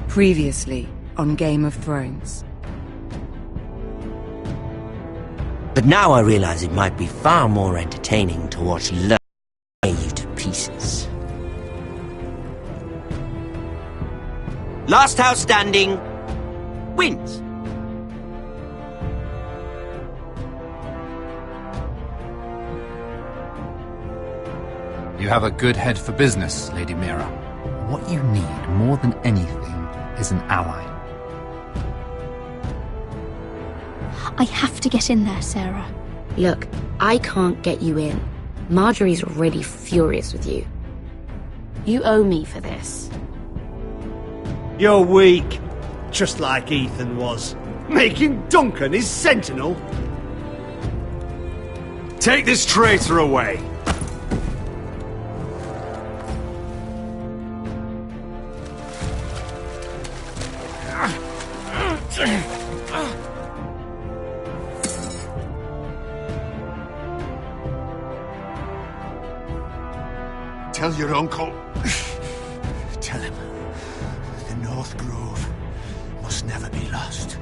Previously on Game of Thrones. But now I realize it might be far more entertaining to watch love tear you to pieces. Last house standing wins. You have a good head for business, Lady Mira. What you need more than anything is an ally. I have to get in there, Sarah. Look, I can't get you in. Marjorie's already furious with you. You owe me for this. You're weak. Just like Ethan was. Making Duncan his sentinel. Take this traitor away. Tell your uncle. Tell him the North Grove must never be lost.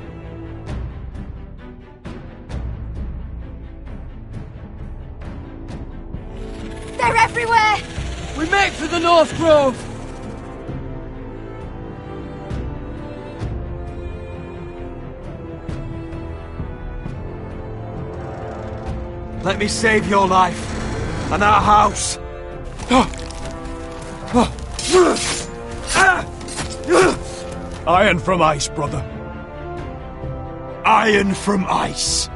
They're everywhere! We make for the North Grove! Let me save your life and our house. Iron from ice, brother. Iron from ice.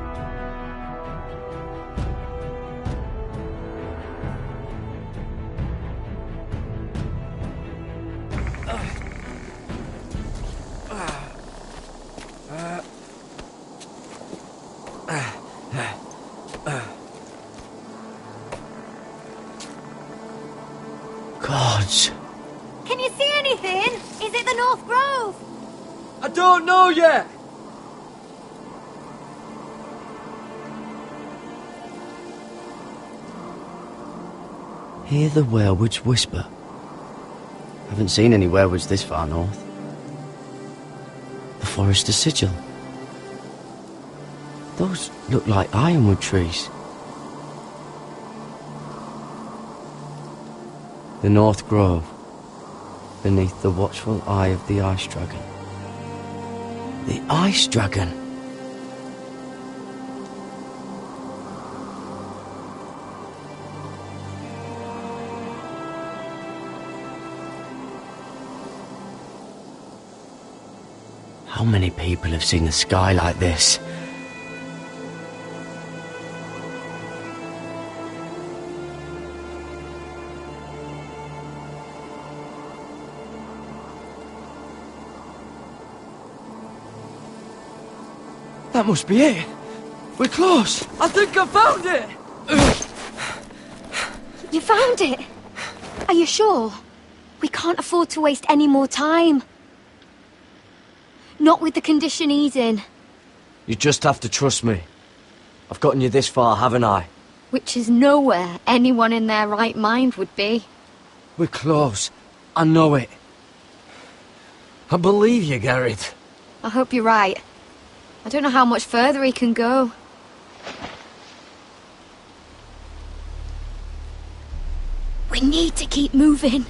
Gods. Can you see anything? Is it the North Grove? I don't know yet! Hear the werewoods whisper. Haven't seen any werewoods this far north. The Forester Sigil. Those look like ironwood trees. The North Grove, beneath the watchful eye of the Ice Dragon. The Ice Dragon! How many people have seen the sky like this? That must be it. We're close. I think I found it. You found it? Are you sure? We can't afford to waste any more time. Not with the condition he's in. You just have to trust me. I've gotten you this far, haven't I? Which is nowhere anyone in their right mind would be. We're close. I know it. I believe you, Garrett. I hope you're right. I don't know how much further he can go. We need to keep moving.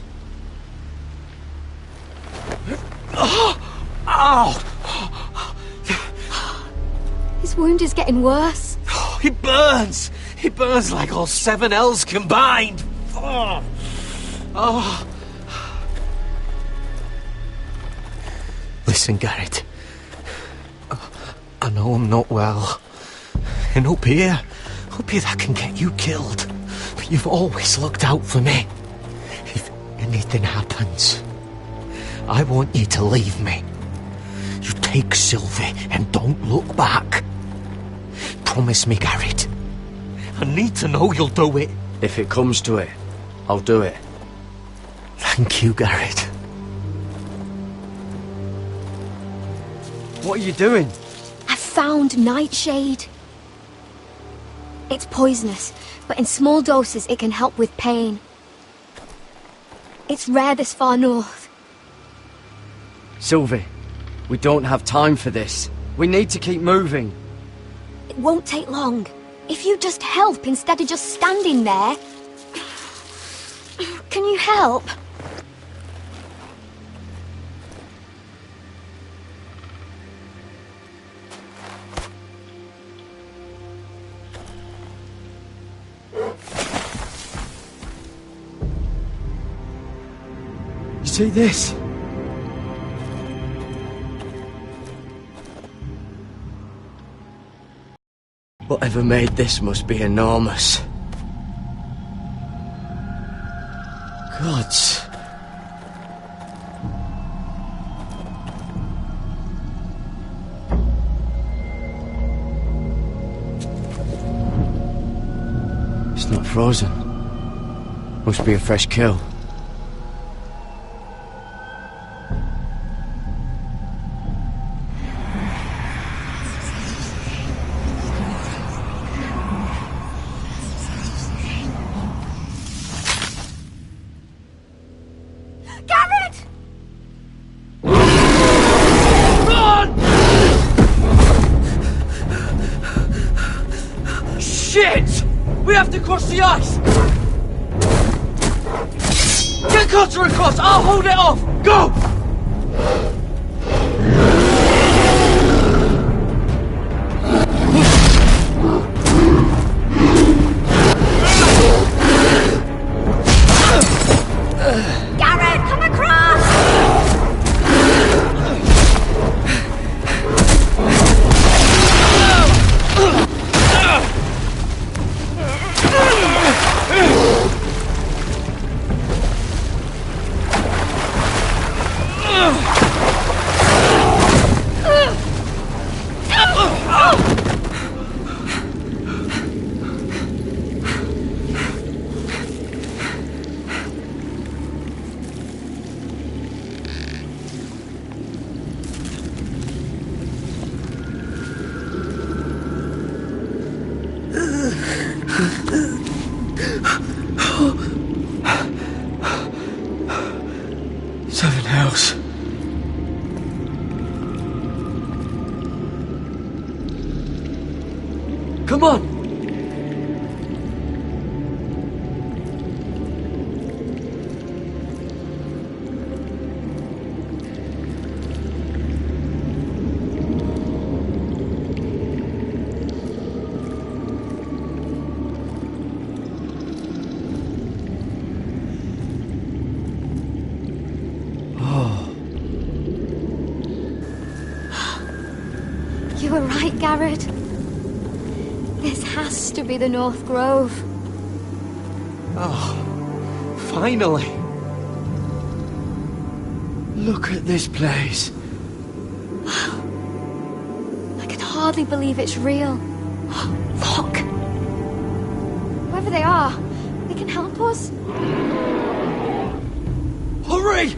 Ow! His wound is getting worse. He burns! He burns like all 7 L's combined! Oh. Listen, Garrett. I know I'm not well. And up here that can get you killed. But you've always looked out for me. If anything happens, I want you to leave me. You take Sylvie and don't look back. Promise me, Garrett. I need to know you'll do it. If it comes to it, I'll do it. Thank you, Garrett. What are you doing? I found Nightshade. It's poisonous, but in small doses it can help with pain. It's rare this far north. Sylvie, we don't have time for this. We need to keep moving. It won't take long. If you just help instead of just standing there... Can you help? You see this? Whatever made this must be enormous. Gods. It's not frozen. Must be a fresh kill. Shit! We have to cross the ice! Get Cutter across! I'll hold it off! Go! Garrett, come across! Seven Hells. Come on! You were right, Garrett. This has to be the North Grove. Oh, finally. Look at this place. I can hardly believe it's real. Look! Whoever they are, they can help us. Hurry!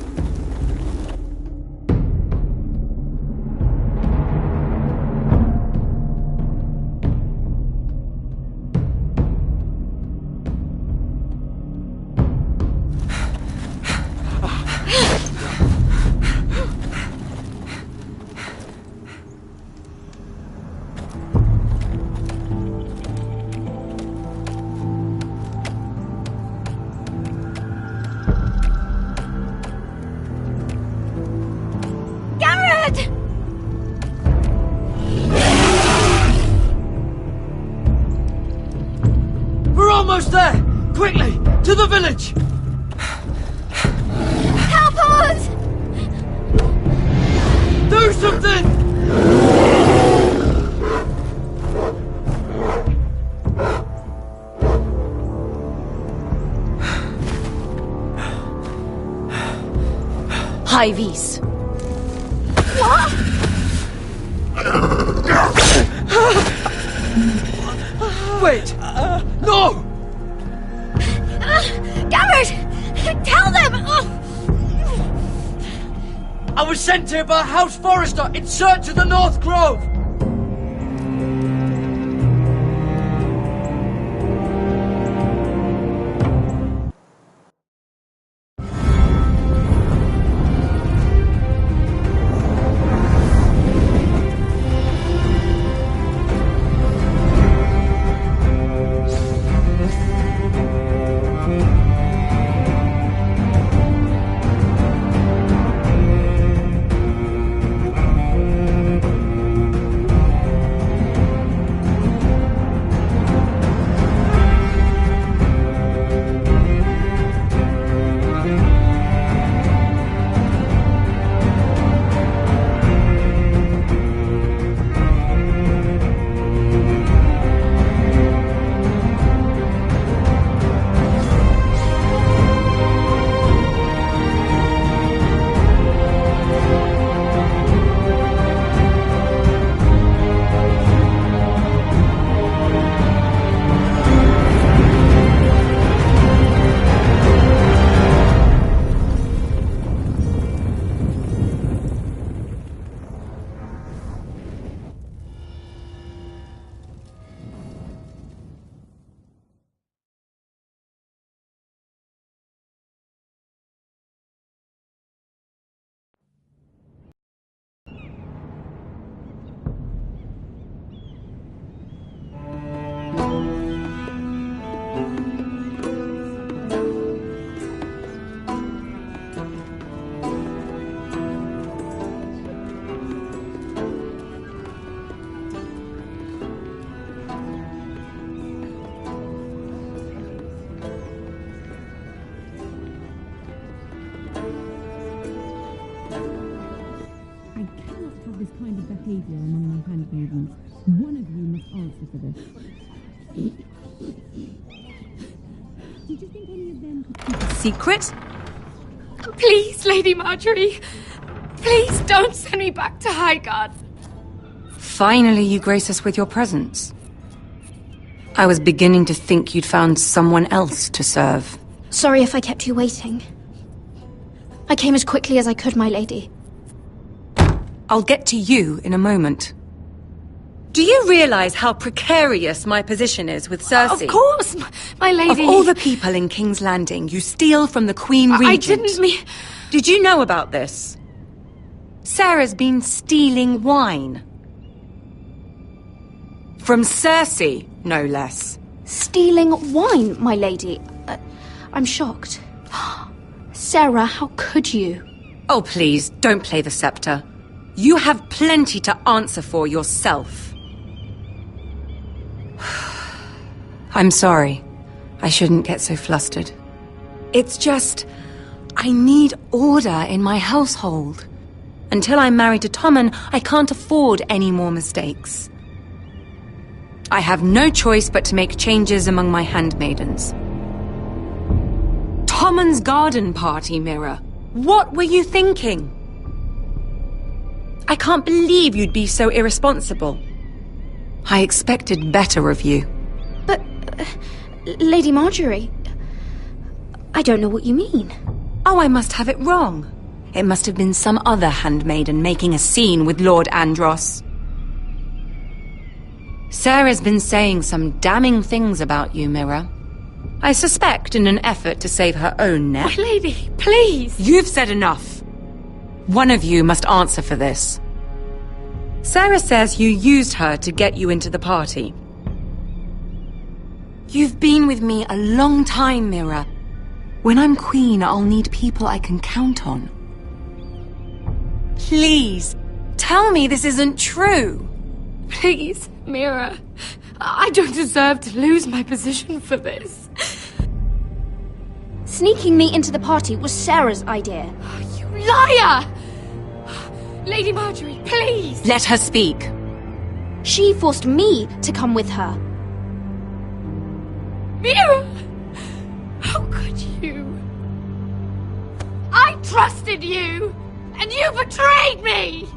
Almost there! Quickly! To the village! Help us! Do something! Hy-Vee. What? Wait! No! Garrett! Tell them! I was sent here by House Forrester in search of the North Grove! kind of behaviour among my handmaidens. One of you must answer for this. Did you think any of them could keep a secret? Please, Lady Marjorie. Please don't send me back to Highgarden. Finally, you grace us with your presence. I was beginning to think you'd found someone else to serve. Sorry if I kept you waiting. I came as quickly as I could, my lady. I'll get to you in a moment. Do you realize how precarious my position is with Cersei? Of course, my lady. Of all the people in King's Landing, you steal from the Queen Regent. I didn't mean... Did you know about this? Sarah's been stealing wine. From Cersei, no less. Stealing wine, my lady? I'm shocked. Sarah, how could you? Oh, please, don't play the scepter. You have plenty to answer for yourself. I'm sorry. I shouldn't get so flustered. It's just... I need order in my household. Until I'm married to Tommen, I can't afford any more mistakes. I have no choice but to make changes among my handmaidens. Tommen's garden party, Mira. What were you thinking? I can't believe you'd be so irresponsible. I expected better of you. But, Lady Marjorie, I don't know what you mean. Oh, I must have it wrong. It must have been some other handmaiden making a scene with Lord Andros. Sarah's been saying some damning things about you, Mira. I suspect in an effort to save her own neck. My lady, please! You've said enough. One of you must answer for this. Sarah says you used her to get you into the party. You've been with me a long time, Mira. When I'm queen, I'll need people I can count on. Please, tell me this isn't true. Please, Mira. I don't deserve to lose my position for this. Sneaking me into the party was Sarah's idea. You liar! Lady Marjorie, please! Let her speak. She forced me to come with her. Mira! How could you? I trusted you! And you betrayed me!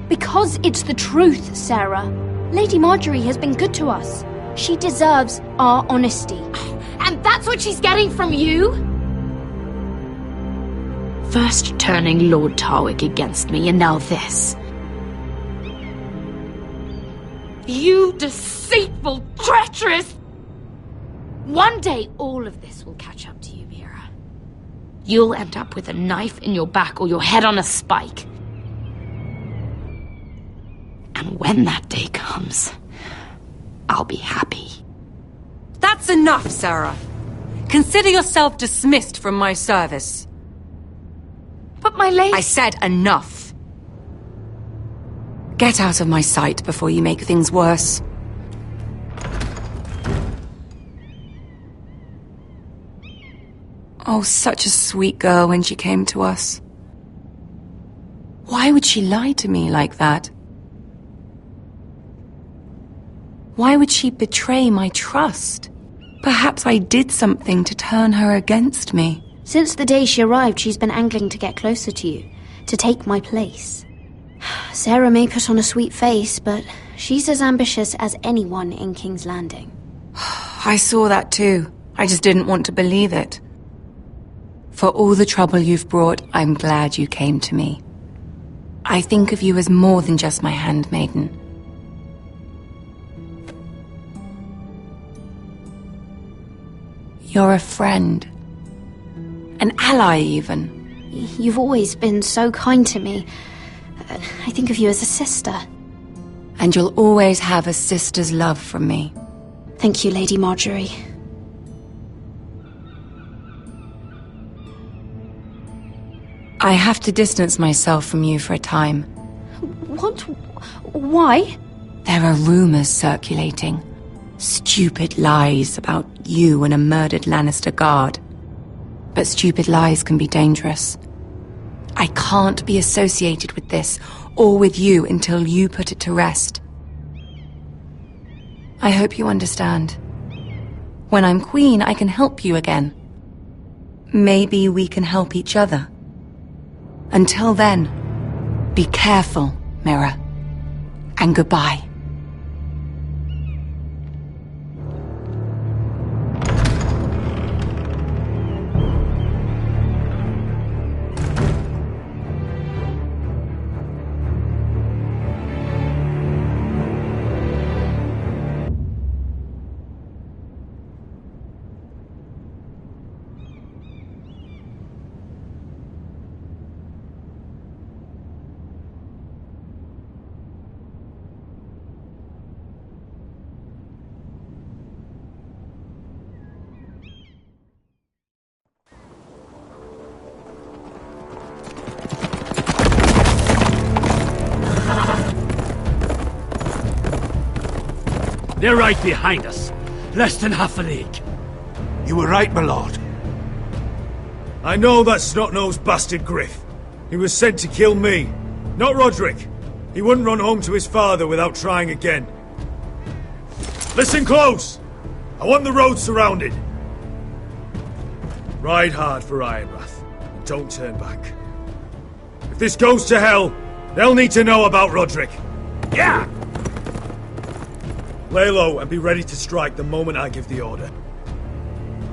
Because it's the truth, Sarah. Lady Marjorie has been good to us. She deserves our honesty. And that's what she's getting from you? First turning Lord Tarwick against me, and now this. You deceitful, treacherous... One day all of this will catch up to you, Mira. You'll end up with a knife in your back or your head on a spike. And when that day comes, I'll be happy. That's enough, Sarah. Consider yourself dismissed from my service. But my lady... I said enough. Get out of my sight before you make things worse. Oh, such a sweet girl when she came to us. Why would she lie to me like that? Why would she betray my trust? Perhaps I did something to turn her against me. Since the day she arrived, she's been angling to get closer to you, to take my place. Sarah may put on a sweet face, but she's as ambitious as anyone in King's Landing. I saw that too. I just didn't want to believe it. For all the trouble you've brought, I'm glad you came to me. I think of you as more than just my handmaiden. You're a friend. An ally, even. You've always been so kind to me. I think of you as a sister. And you'll always have a sister's love from me. Thank you, Lady Marjorie. I have to distance myself from you for a time. What? Why? There are rumors circulating. Stupid lies about you and a murdered Lannister guard. But stupid lies can be dangerous. I can't be associated with this, or with you until you put it to rest. I hope you understand. When I'm queen, I can help you again. Maybe we can help each other. Until then, be careful, Mira. And goodbye. They're right behind us. Less than half a league. You were right, my lord. I know that snot-nosed bastard Griff. He was sent to kill me, not Roderick. He wouldn't run home to his father without trying again. Listen close! I want the road surrounded. Ride hard for Ironrath, and don't turn back. If this goes to hell, they'll need to know about Roderick. Yeah! Lay low and be ready to strike the moment I give the order.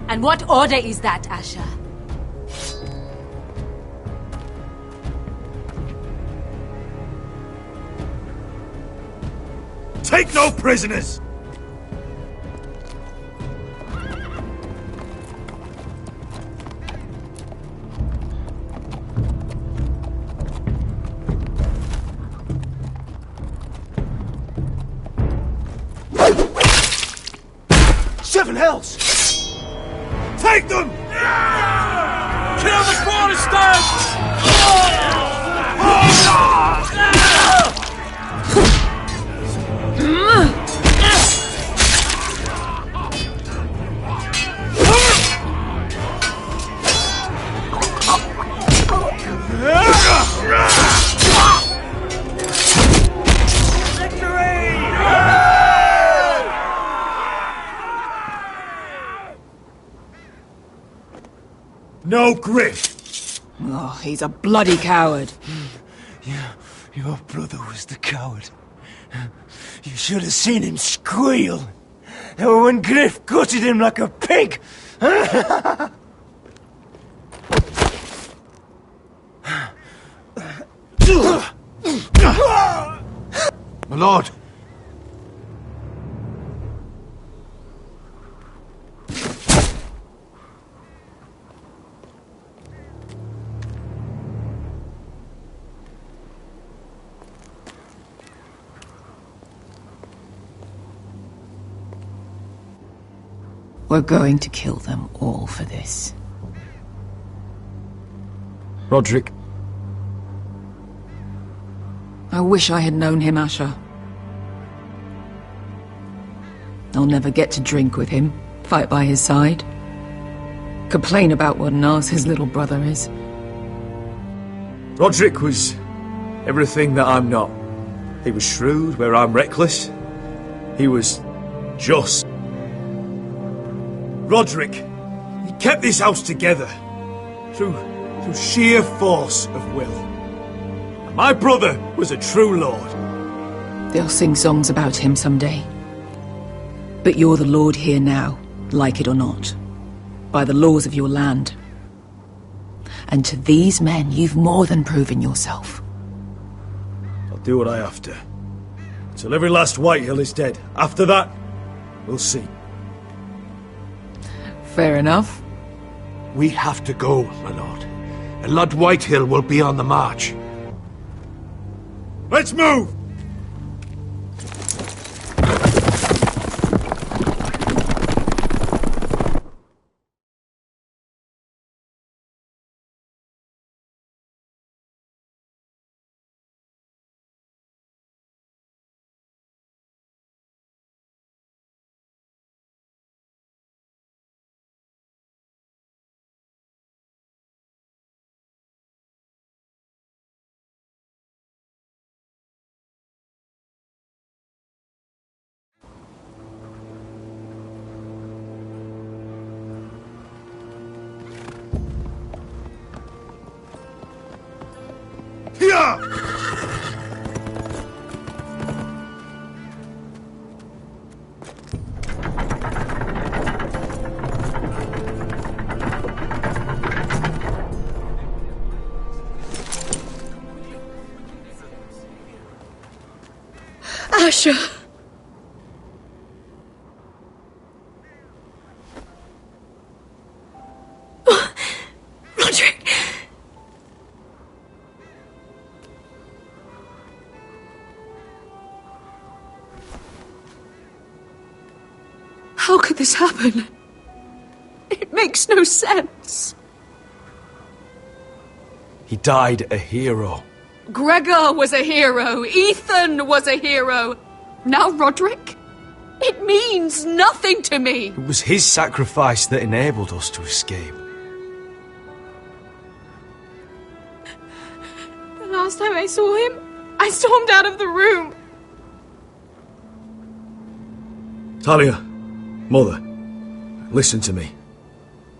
And what order is that, Asher? Take no prisoners! Seven hells! Take them! Kill the Foresters! No Griff! Oh, he's a bloody coward. Your brother was the coward. You should have seen him squeal when Griff gutted him like a pig. My lord. We're going to kill them all for this. Roderick. I wish I had known him, Asher. I'll never get to drink with him, fight by his side, complain about what an arse his little brother is. Roderick was everything that I'm not. He was shrewd where I'm reckless. He was just. Roderick, he kept this house together through sheer force of will. And my brother was a true lord. They'll sing songs about him someday. But you're the lord here now, like it or not, by the laws of your land. And to these men, you've more than proven yourself. I'll do what I have to. Till every last Whitehill is dead. After that, we'll see. Fair enough. We have to go, my lord. And Lord Whitehill will be on the march. Let's move! Asher! Asher! Roderick! How could this happen? It makes no sense. He died a hero. Gregor was a hero. Ethan was a hero. Now Roderick? It means nothing to me. It was his sacrifice that enabled us to escape. The last time I saw him, I stormed out of the room. Talia, Mother, listen to me.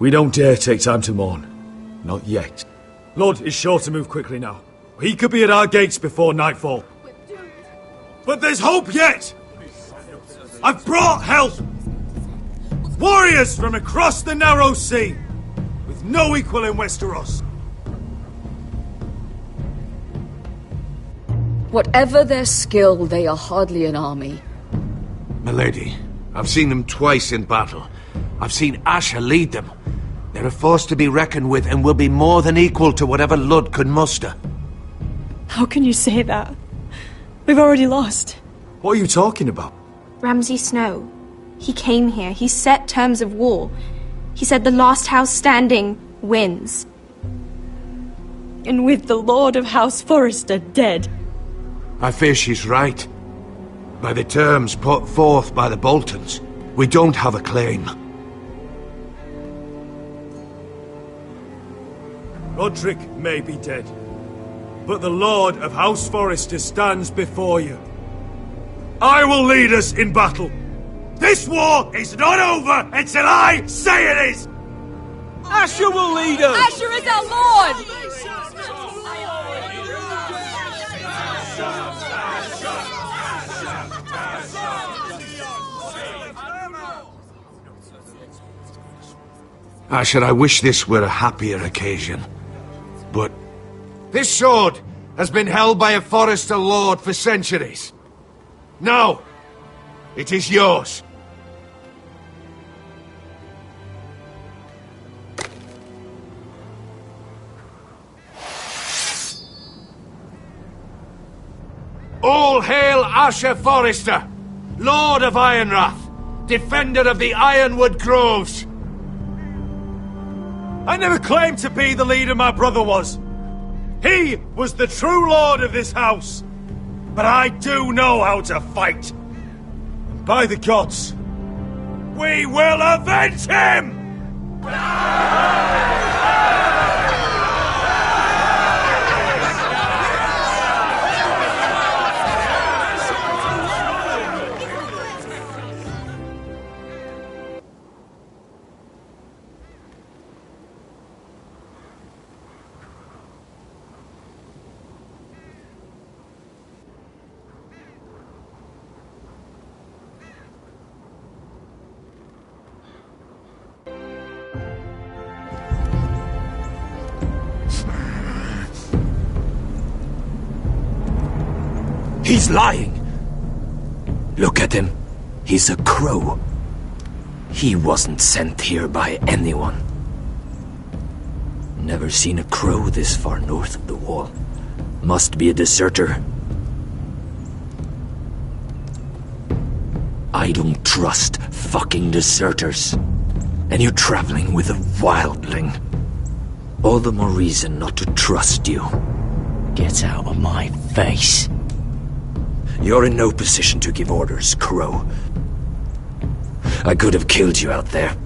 We don't dare take time to mourn. Not yet. Lord is sure to move quickly now. He could be at our gates before nightfall. But there's hope yet! I've brought help! Warriors from across the narrow sea, with no equal in Westeros. Whatever their skill, they are hardly an army. Milady, I've seen them twice in battle. I've seen Asher lead them. They're a force to be reckoned with and will be more than equal to whatever Ludd could muster. How can you say that? We've already lost. What are you talking about? Ramsay Snow. He came here. He set terms of war. He said the last house standing wins. And with the Lord of House Forrester dead. I fear she's right. By the terms put forth by the Boltons, we don't have a claim. Roderick may be dead, but the Lord of House Forrester stands before you. I will lead us in battle. This war is not over until I say it is! Asher will lead us! Asher is our Lord! Asher, I wish this were a happier occasion. But this sword has been held by a Forrester Lord for centuries. Now, it is yours. All hail Asher Forrester, Lord of Ironrath, defender of the Ironwood Groves. I never claimed to be the leader my brother was. He was the true lord of this house. But I do know how to fight. And by the gods, we will avenge him! He's lying. Look at him. He's a crow. He wasn't sent here by anyone. Never seen a crow this far north of the wall. Must be a deserter. I don't trust fucking deserters. And you're traveling with a wildling. All the more reason not to trust you. Get out of my face. You're in no position to give orders, Crow. I could have killed you out there.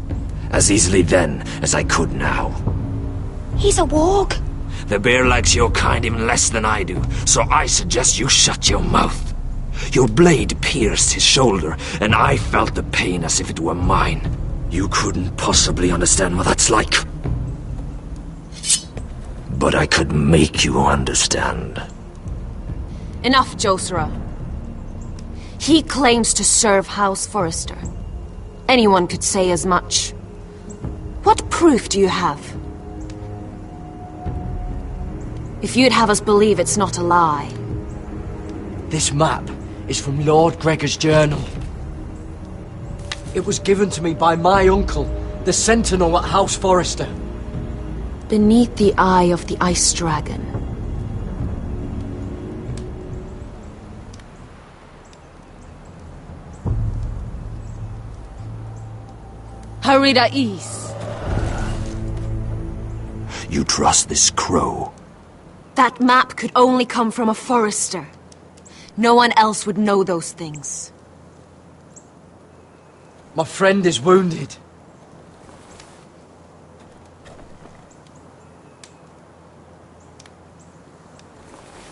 As easily then as I could now. He's a warg. The bear likes your kind even less than I do, so I suggest you shut your mouth. Your blade pierced his shoulder, and I felt the pain as if it were mine. You couldn't possibly understand what that's like. But I could make you understand. Enough, Josera. He claims to serve House Forrester. Anyone could say as much. What proof do you have? If you'd have us believe it's not a lie. This map is from Lord Gregor's journal. It was given to me by my uncle, the Sentinel at House Forrester. Beneath the eye of the Ice Dragon. Harida East. You trust this crow? That map could only come from a Forrester. No one else would know those things. My friend is wounded.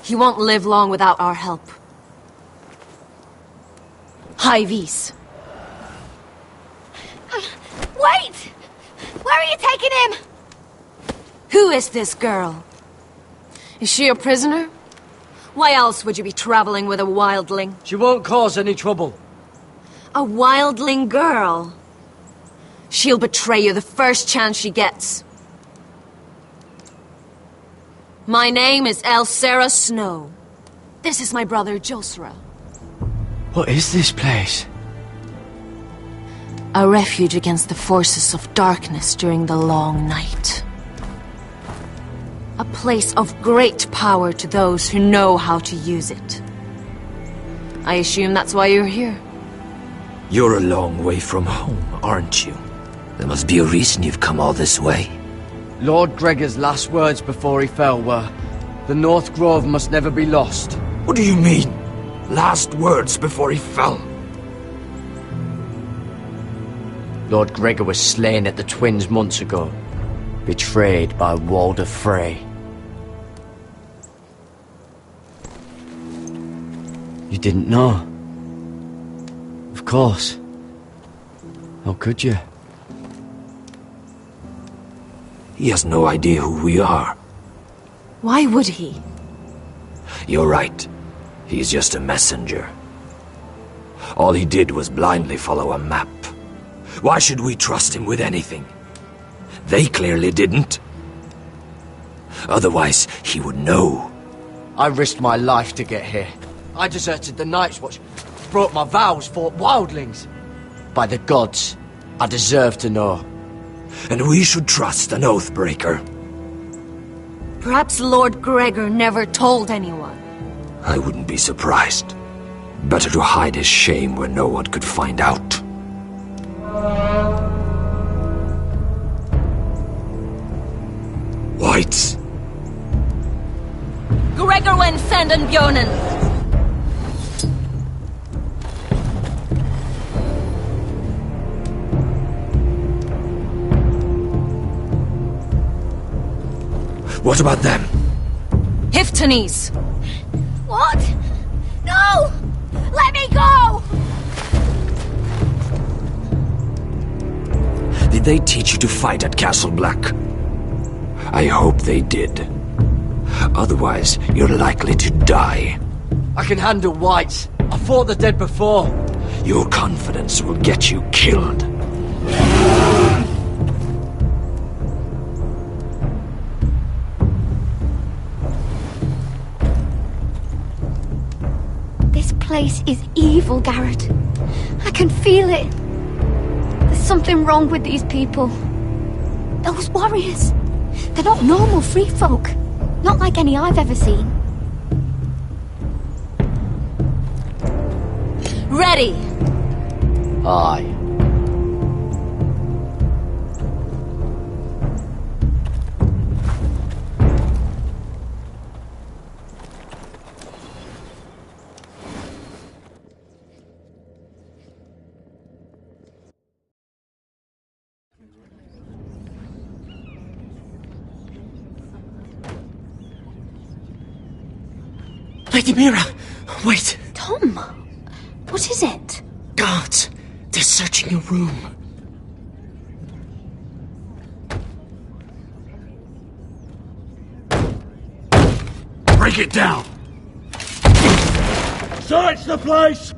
He won't live long without our help. Hyvis. Wait! Where are you taking him? Who is this girl? Is she a prisoner? Why else would you be traveling with a wildling? She won't cause any trouble. A wildling girl? She'll betray you the first chance she gets. My name is Elsera Snow. This is my brother Josera. What is this place? A refuge against the forces of darkness during the long night. A place of great power to those who know how to use it. I assume that's why you're here. You're a long way from home, aren't you? There must be a reason you've come all this way. Lord Gregor's last words before he fell were, "The North Grove must never be lost." What do you mean? Last words before he fell? Lord Gregor was slain at the Twins months ago, betrayed by Walder Frey. You didn't know? Of course. How could you? He has no idea who we are. Why would he? You're right. He's just a messenger. All he did was blindly follow a map. Why should we trust him with anything? They clearly didn't. Otherwise, he would know. I risked my life to get here. I deserted the Night's Watch, broke my vows, fought wildlings. By the gods, I deserve to know. And we should trust an Oathbreaker. Perhaps Lord Gregor never told anyone. I wouldn't be surprised. Better to hide his shame where no one could find out. Whites. Gregor wen senden Bjonen. What about them? Hiftanes. What? No! Let me go! Did they teach you to fight at Castle Black? I hope they did. Otherwise, you're likely to die. I can handle whites. I fought the dead before. Your confidence will get you killed. This place is evil, Garrett. I can feel it. There's something wrong with these people. Those warriors. They're not normal free folk. Not like any I've ever seen. Ready! Aye. Lady Mira, wait. Tom, what is it? Guards, they're searching your room. Break it down! Search the place!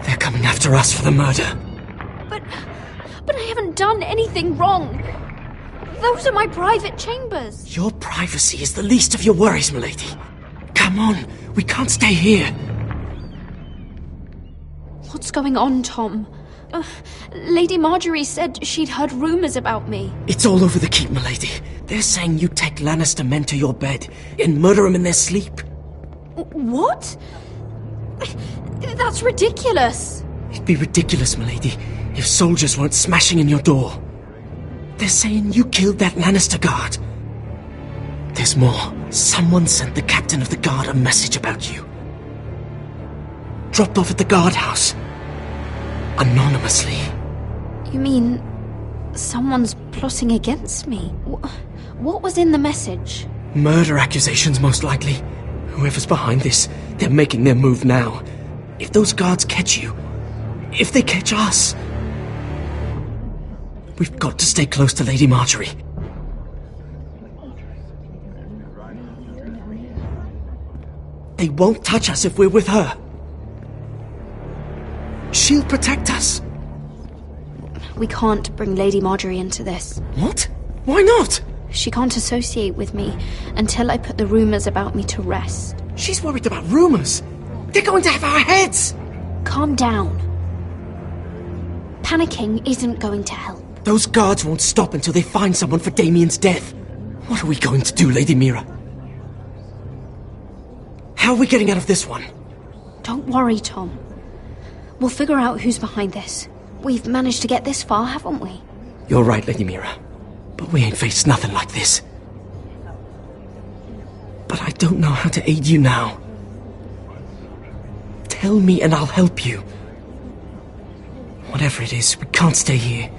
They're coming after us for the murder. But I haven't done anything wrong. Those are my private chambers. Your privacy is the least of your worries, milady. Come on, we can't stay here. What's going on, Tom? Lady Marjorie said she'd heard rumors about me. It's all over the keep, milady. They're saying you take Lannister men to your bed and murder them in their sleep. What? That's ridiculous. It'd be ridiculous, milady, if soldiers weren't smashing in your door. They're saying you killed that Lannister guard. There's more. Someone sent the captain of the guard a message about you. Dropped off at the guardhouse. Anonymously. You mean someone's plotting against me? What was in the message? Murder accusations, most likely. Whoever's behind this, they're making their move now. If those guards catch you, if they catch us, we've got to stay close to Lady Marjorie. They won't touch us if we're with her. She'll protect us. We can't bring Lady Marjorie into this. What? Why not? She can't associate with me until I put the rumors about me to rest. She's worried about rumors. They're going to have our heads. Calm down. Panicking isn't going to help. Those guards won't stop until they find someone for Damien's death. What are we going to do, Lady Mira? How are we getting out of this one? Don't worry, Tom. We'll figure out who's behind this. We've managed to get this far, haven't we? You're right, Lady Mira. But we ain't faced nothing like this. But I don't know how to aid you now. Tell me and I'll help you. Whatever it is, we can't stay here.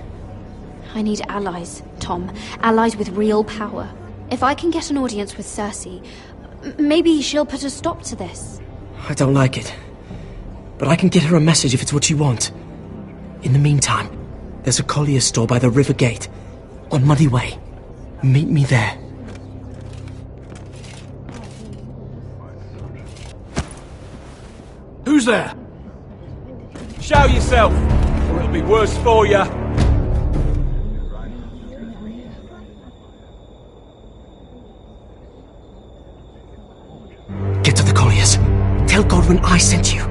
I need allies, Tom. Allies with real power. If I can get an audience with Cersei, maybe she'll put a stop to this. I don't like it. But I can get her a message if it's what you want. In the meantime, there's a collier's store by the river gate. On Muddy Way. Meet me there. Who's there? Show yourself, or it'll be worse for you. Get to the colliers. Tell Godwyn I sent you.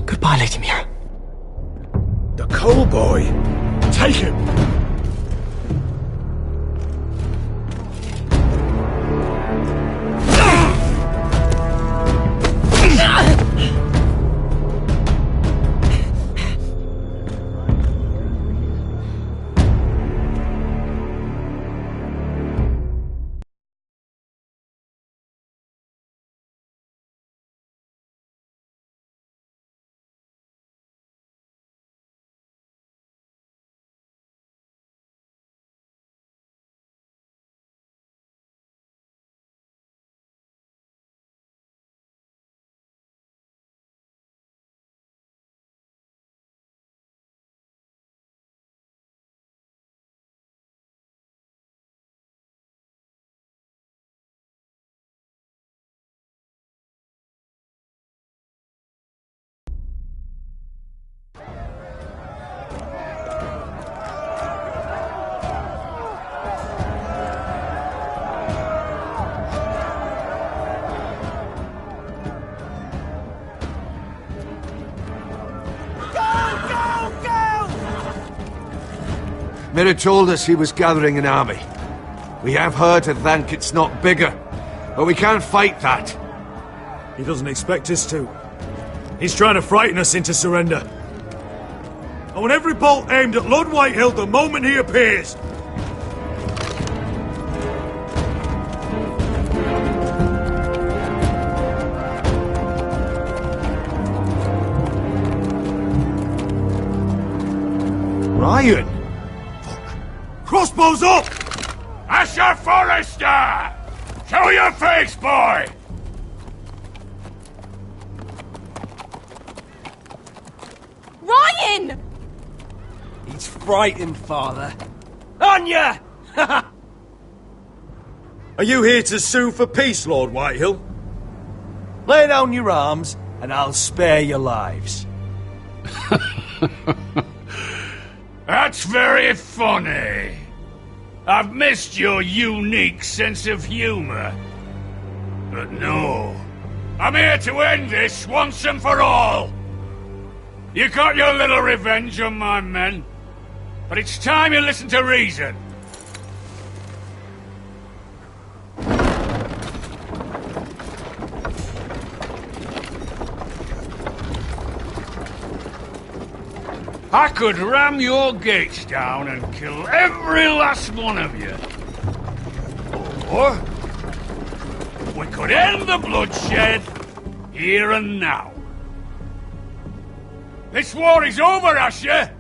Goodbye, Lady Mira. The Cole boy. Take him. Mira told us he was gathering an army. We have her to thank it's not bigger, but we can't fight that. He doesn't expect us to. He's trying to frighten us into surrender. I want every bolt aimed at Lord Whitehill the moment he appears. Ryan! Crossbows up! Asher Forrester! Show your face, boy! Ryan! He's frightened, father. Anya! Are you here to sue for peace, Lord Whitehill? Lay down your arms, and I'll spare your lives. That's very funny. I've missed your unique sense of humor. But no, I'm here to end this once and for all. You got your little revenge on my men, but it's time you listen to reason. I could ram your gates down and kill every last one of you. Or we could end the bloodshed here and now. This war is over, Asher.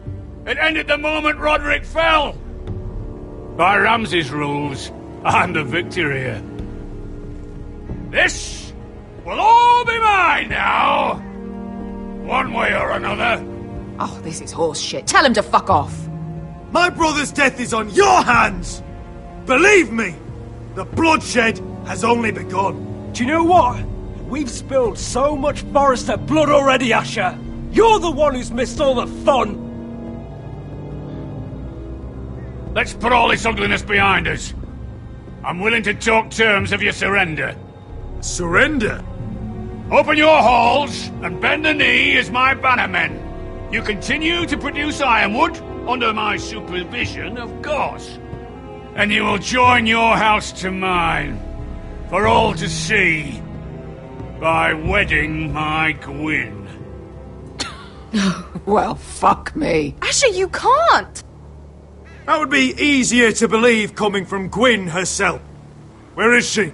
It ended the moment Roderick fell. By Ramsay's rules, I'm the victor here. This will all be mine now. One way or another. Oh, this is horse shit. Tell him to fuck off. My brother's death is on your hands! Believe me, the bloodshed has only begun. Do you know what? We've spilled so much Forrester blood already, Asher. You're the one who's missed all the fun. Let's put all this ugliness behind us. I'm willing to talk terms of your surrender. Surrender? Open your halls and bend the knee as my bannermen. You continue to produce ironwood, under my supervision, of course. And you will join your house to mine, for all to see, by wedding my Gwyn. Well, fuck me. Asher, you can't! That would be easier to believe coming from Gwyn herself. Where is she?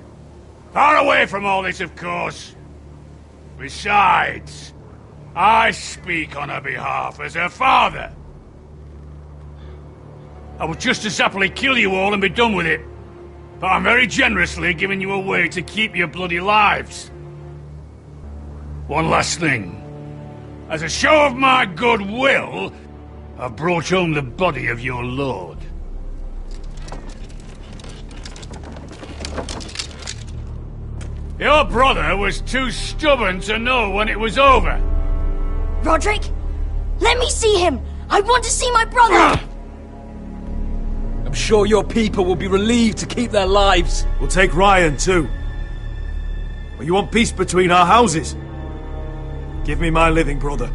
Far away from all this, of course. Besides, I speak on her behalf as her father. I would just as happily kill you all and be done with it. But I'm very generously giving you a way to keep your bloody lives. One last thing. As a show of my goodwill, I've brought home the body of your lord. Your brother was too stubborn to know when it was over. Roderick, let me see him! I want to see my brother! I'm sure your people will be relieved to keep their lives. We'll take Ryan too. But you want peace between our houses? Give me my living brother.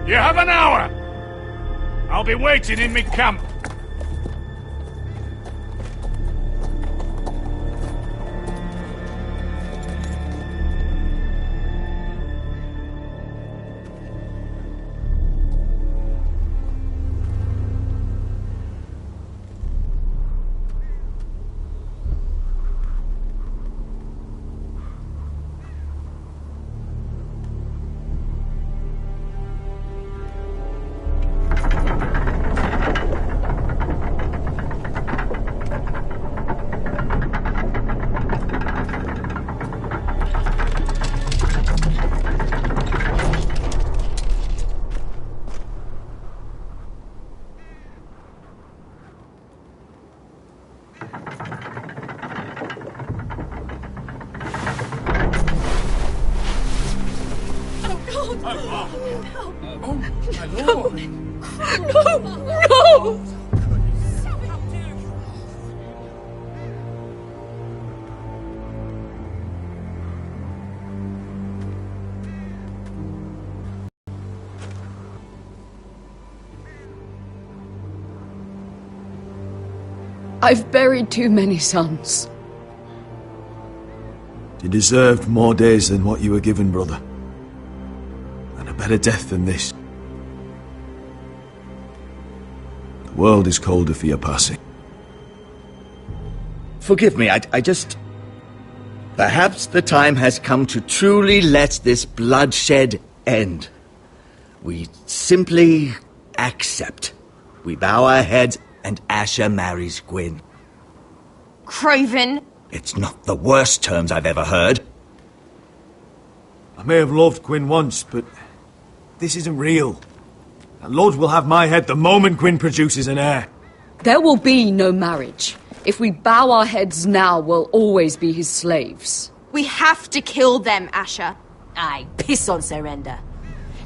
You have an hour. I'll be waiting in my camp. I've buried too many sons. You deserved more days than what you were given, brother. And a better death than this. The world is colder for your passing. Forgive me, I just... Perhaps the time has come to truly let this bloodshed end. We simply accept. We bow our heads and Asher marries Gwyn. Craven! It's not the worst terms I've ever heard. I may have loved Gwyn once, but this isn't real. And Lord will have my head the moment Gwyn produces an heir. There will be no marriage. If we bow our heads now, we'll always be his slaves. We have to kill them, Asher. Aye, piss on surrender.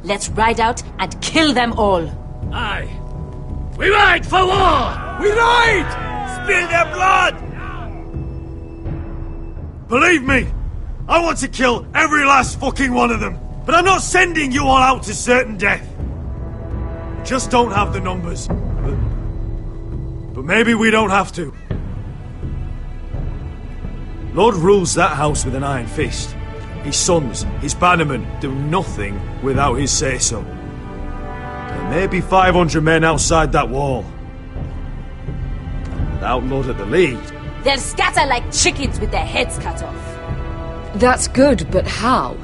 Let's ride out and kill them all. Aye. We ride for war! We ride! Spill their blood! Believe me, I want to kill every last fucking one of them. But I'm not sending you all out to certain death. I just don't have the numbers. But maybe we don't have to. Lord rules that house with an iron fist. His sons, his bannermen, do nothing without his say-so. There may be 500 men outside that wall. Without Lord at the lead... They'll scatter like chickens with their heads cut off. That's good, but how?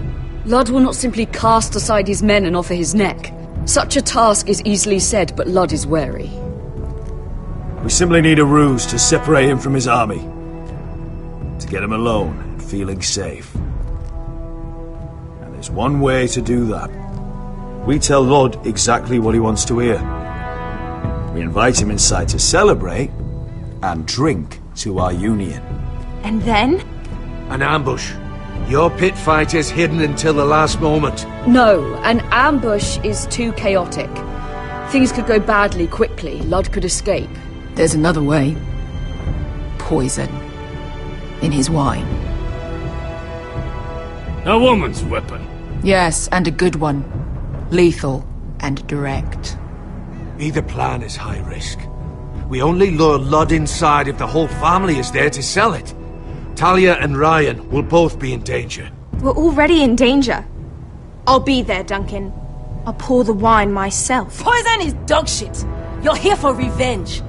Ludd will not simply cast aside his men and offer his neck. Such a task is easily said, but Ludd is wary. We simply need a ruse to separate him from his army. To get him alone and feeling safe. And there's one way to do that. We tell Ludd exactly what he wants to hear. We invite him inside to celebrate and drink to our union. And then? An ambush. Your pit fighters hidden until the last moment. No, an ambush is too chaotic. Things could go badly quickly. Ludd could escape. There's another way. Poison. In his wine. A woman's weapon. Yes, and a good one. Lethal and direct. Either plan is high risk. We only lure Ludd inside if the whole family is there to sell it. Talia and Ryan will both be in danger. We're already in danger. I'll be there, Duncan. I'll pour the wine myself. Poison is dog shit. You're here for revenge.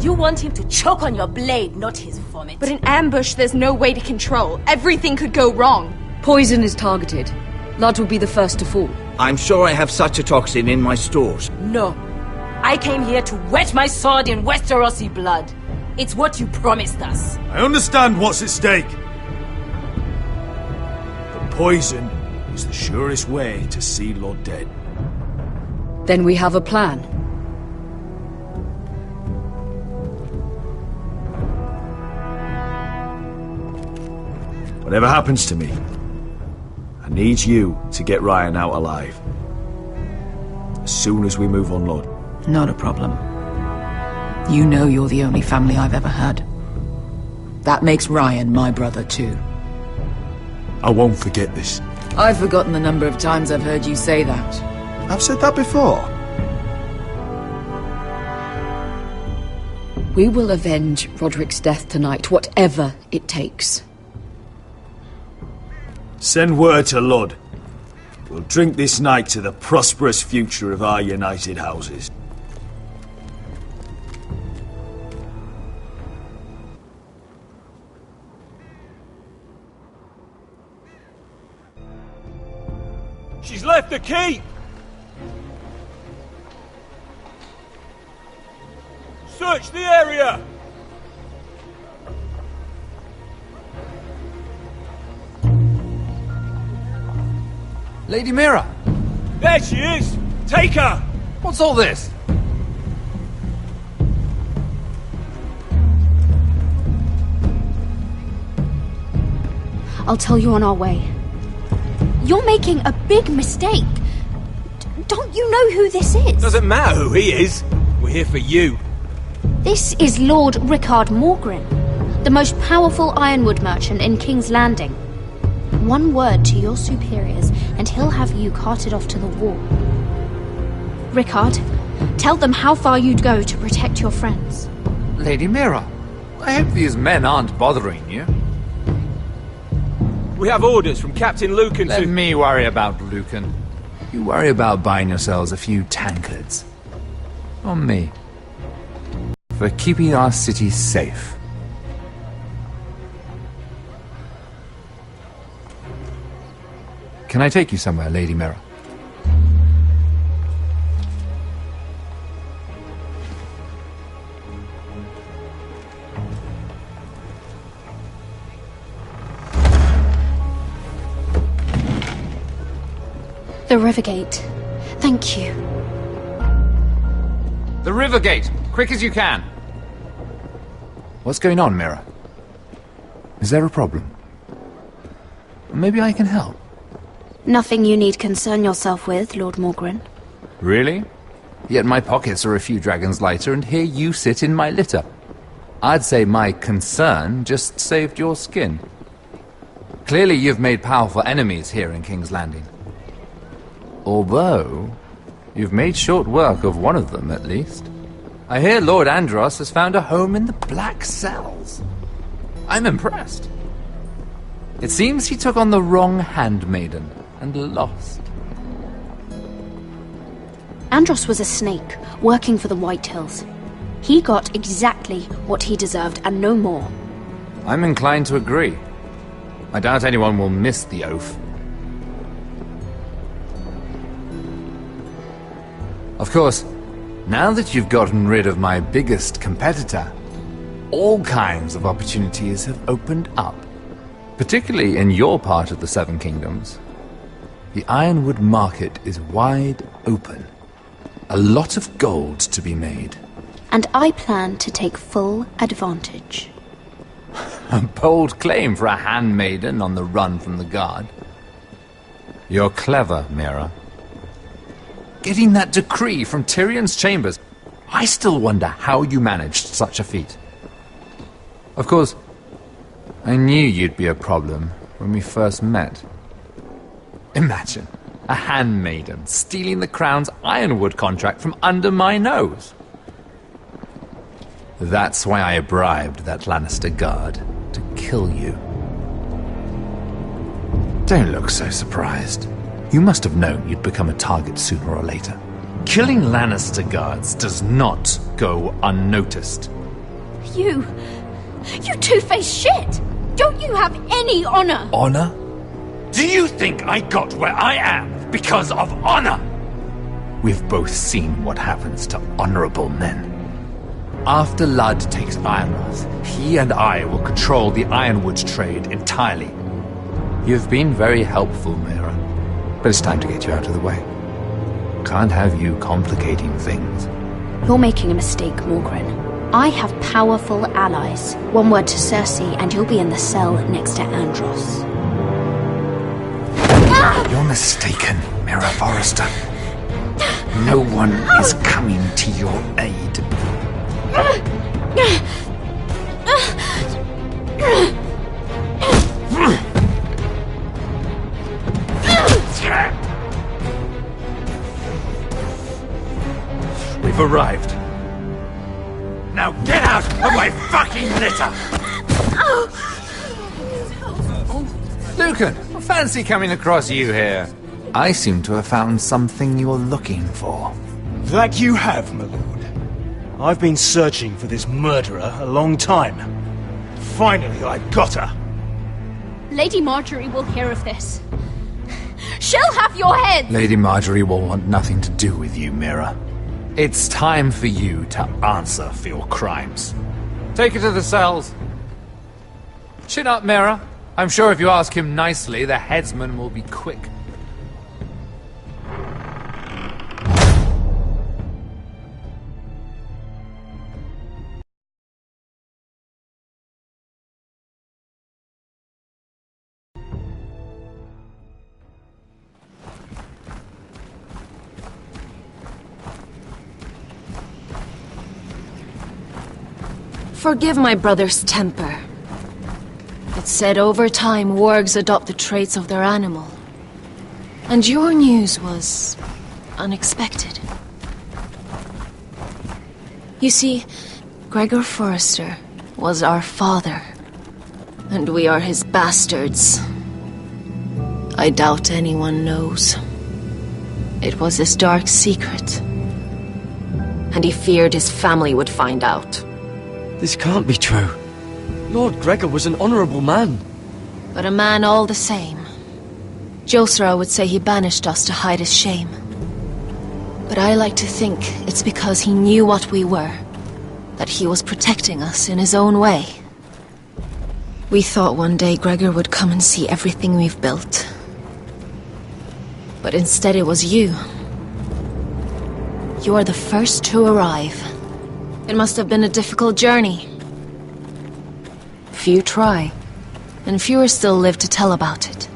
You want him to choke on your blade, not his vomit. But in ambush, there's no way to control. Everything could go wrong. Poison is targeted. Ludd will be the first to fall. I'm sure I have such a toxin in my stores. No. I came here to wet my sword in Westerosi blood. It's what you promised us. I understand what's at stake. But poison is the surest way to see Ludd dead. Then we have a plan. Whatever happens to me, I need you to get Ryan out alive. As soon as we move on Ludd. Not a problem. You know you're the only family I've ever had. That makes Ryan my brother too. I won't forget this. I've forgotten the number of times I've heard you say that. I've said that before. We will avenge Roderick's death tonight, whatever it takes. Send word to Ludd. We'll drink this night to the prosperous future of our united houses. She's left the keep! Search the area! Lady Mira! There she is! Take her! What's all this? I'll tell you on our way. You're making a big mistake. Don't you know who this is? Doesn't matter who he is. We're here for you. This is Lord Rickard Morgren, the most powerful ironwood merchant in King's Landing. One word to your superiors, and he'll have you carted off to the war. Rickard, tell them how far you'd go to protect your friends. Lady Mira, I hope these men aren't bothering you. We have orders from Captain Lucan Let me worry about Lucan. You worry about buying yourselves a few tankards. On me. For keeping our city safe. Can I take you somewhere, Lady Mira? The Rivergate. Thank you. The Rivergate! Quick as you can! What's going on, Mira? Is there a problem? Maybe I can help. Nothing you need concern yourself with, Lord Morgren. Really? Yet my pockets are a few dragons lighter, and here you sit in my litter. I'd say my concern just saved your skin. Clearly you've made powerful enemies here in King's Landing. Although, you've made short work of one of them, at least. I hear Lord Andros has found a home in the Black Cells. I'm impressed. It seems he took on the wrong handmaiden and lost. Andros was a snake, working for the White Hills. He got exactly what he deserved, and no more. I'm inclined to agree. I doubt anyone will miss the oath. Of course, now that you've gotten rid of my biggest competitor, all kinds of opportunities have opened up. Particularly in your part of the Seven Kingdoms. The Ironwood market is wide open. A lot of gold to be made. And I plan to take full advantage. A bold claim for a handmaiden on the run from the guard. You're clever, Mira. Getting that decree from Tyrion's chambers, I still wonder how you managed such a feat. Of course, I knew you'd be a problem when we first met. Imagine a handmaiden stealing the Crown's Ironwood contract from under my nose. That's why I bribed that Lannister guard to kill you. Don't look so surprised. You must have known you'd become a target sooner or later. Killing Lannister guards does not go unnoticed. You two-faced shit! Don't you have any honor? Honor? Do you think I got where I am because of honor? We've both seen what happens to honorable men. After Ludd takes Ironrath, he and I will control the Ironwood trade entirely. You've been very helpful, Mira, but it's time to get you out of the way. Can't have you complicating things. You're making a mistake, Morgren. I have powerful allies. One word to Cersei and you'll be in the cell next to Andros. You're mistaken, Mira Forrester. No one is coming to your aid. We've arrived. Now get out of my fucking litter! Lucan, fancy coming across you here. I seem to have found something you're looking for. That you have, my lord. I've been searching for this murderer a long time. Finally, I've got her. Lady Marjorie will hear of this. She'll have your head! Lady Marjorie will want nothing to do with you, Mira. It's time for you to answer for your crimes. Take her to the cells. Chin up, Mira. I'm sure if you ask him nicely, the headsman will be quick. Forgive my brother's temper. It's said over time wargs adopt the traits of their animal. And your news was unexpected. You see, Gregor Forrester was our father, and we are his bastards. I doubt anyone knows. It was his dark secret, and he feared his family would find out. This can't be true. Lord Gregor was an honorable man. But a man all the same. Josra would say he banished us to hide his shame. But I like to think it's because he knew what we were, that he was protecting us in his own way. We thought one day Gregor would come and see everything we've built. But instead it was you. You are the first to arrive. It must have been a difficult journey. Few try, and fewer still live to tell about it.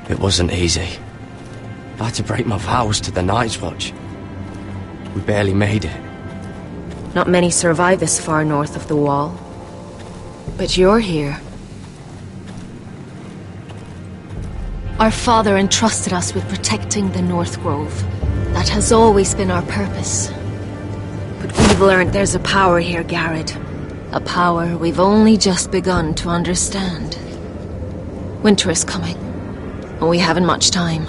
It wasn't easy. I had to break my vows to the Night's Watch. We barely made it. Not many survive this far north of the Wall. But you're here. Our father entrusted us with protecting the North Grove. That has always been our purpose. But we've learned there's a power here, Garrett. A power we've only just begun to understand. Winter is coming, and we haven't much time.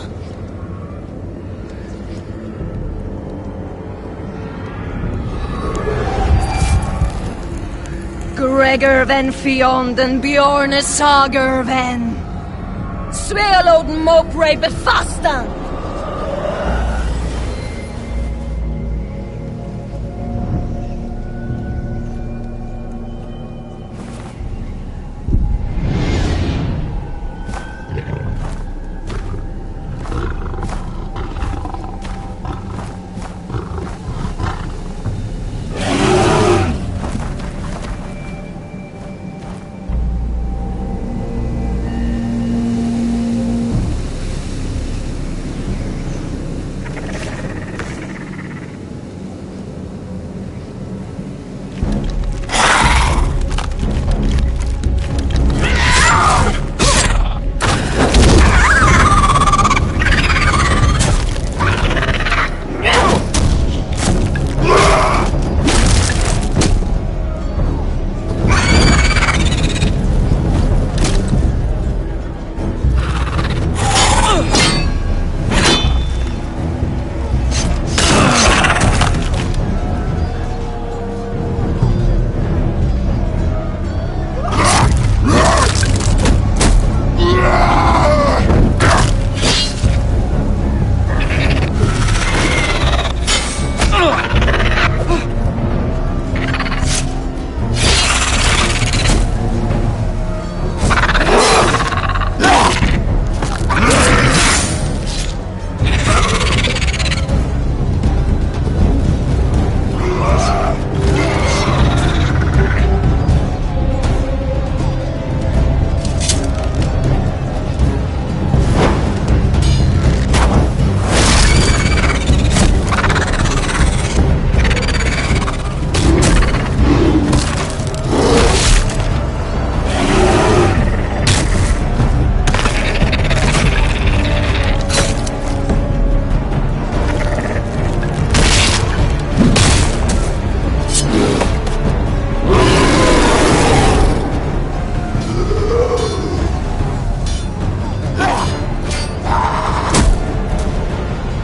Gregor ven Fionden Bjorne Sager ven Svealoden Mopre befastan.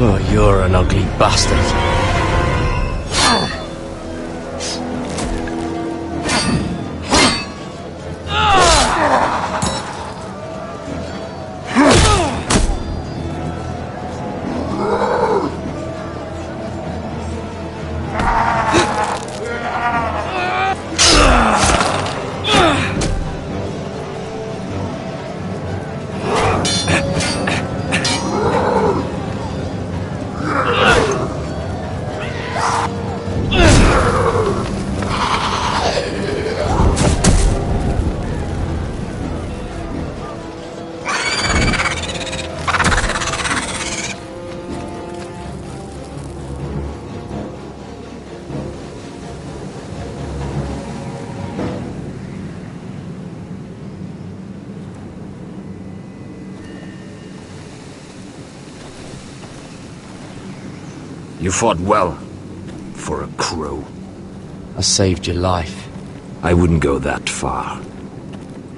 Oh, you're an ugly bastard. You fought well, for a crow. I saved your life. I wouldn't go that far.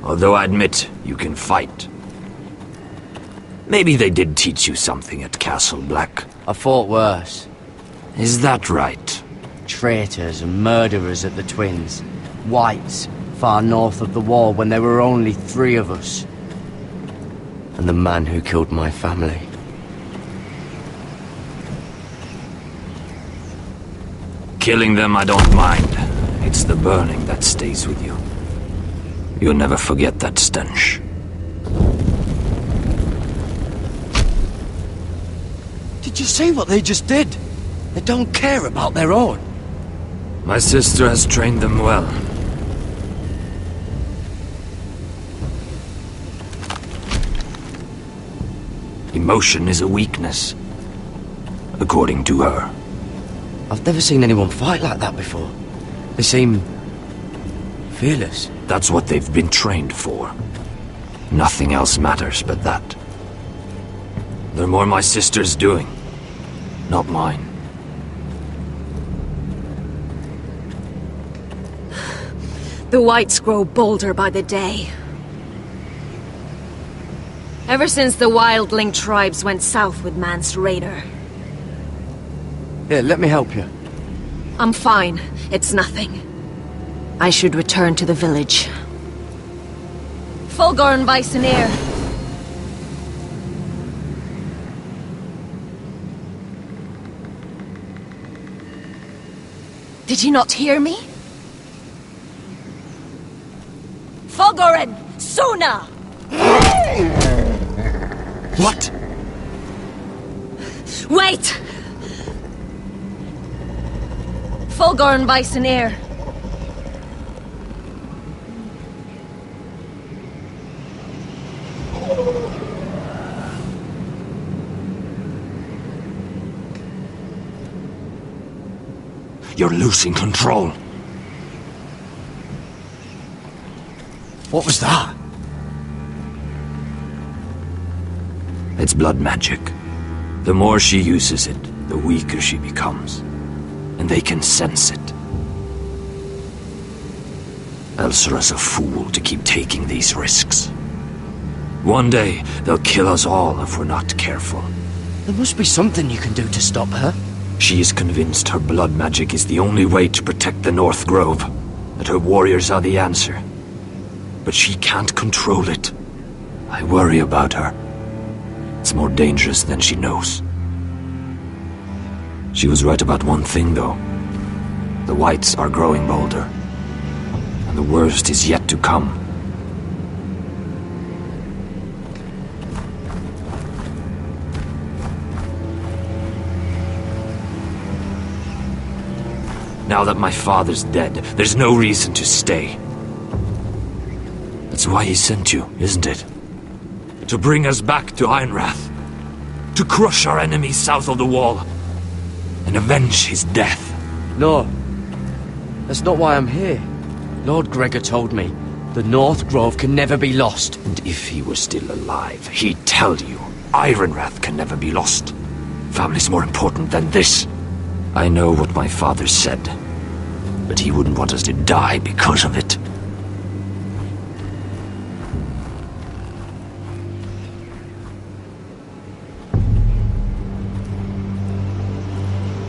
Although I admit, you can fight. Maybe they did teach you something at Castle Black. I fought worse. Is that right? Traitors and murderers at the Twins. Whites, far north of the Wall when there were only 3 of us. And the man who killed my family. Killing them I don't mind. It's the burning that stays with you. You'll never forget that stench. Did you see what they just did? They don't care about their own. My sister has trained them well. emotion is a weakness. According to her. I've never seen anyone fight like that before. They seem... fearless. That's what they've been trained for. Nothing else matters but that. They're more my sister's doing, not mine. The Whites grow bolder by the day. Ever since the Wildling tribes went south with Mance Rayder. Here, let me help you. I'm fine. It's nothing. I should return to the village. Fulgorn Bysonir. Did you not hear me? Fulgorn! Sona! What? Wait! Fulgorn Bysonir. You're losing control. What was that? It's blood magic. The more she uses it, the weaker she becomes. And they can sense it. Elsera's a fool to keep taking these risks. One day, they'll kill us all if we're not careful. There must be something you can do to stop her. She is convinced her blood magic is the only way to protect the North Grove, that her warriors are the answer. But she can't control it. I worry about her. It's more dangerous than she knows. She was right about one thing, though. The Whites are growing bolder. And the worst is yet to come. Now that my father's dead, there's no reason to stay. That's why he sent you, isn't it? To bring us back to Ironrath. To crush our enemies south of the Wall. And avenge his death. No. That's not why I'm here. Lord Gregor told me the North Grove can never be lost. And if he were still alive, he'd tell you Ironrath can never be lost. Family's more important than this. I know what my father said, but he wouldn't want us to die because of it.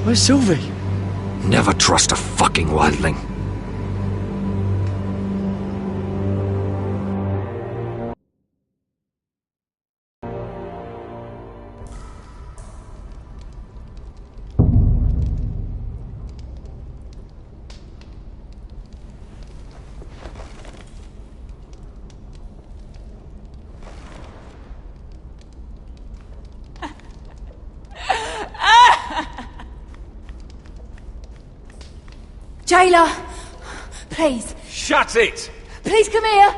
Where's Sylvie? Never trust a fucking wildling. Jailer! Please. Shut it! Please come here!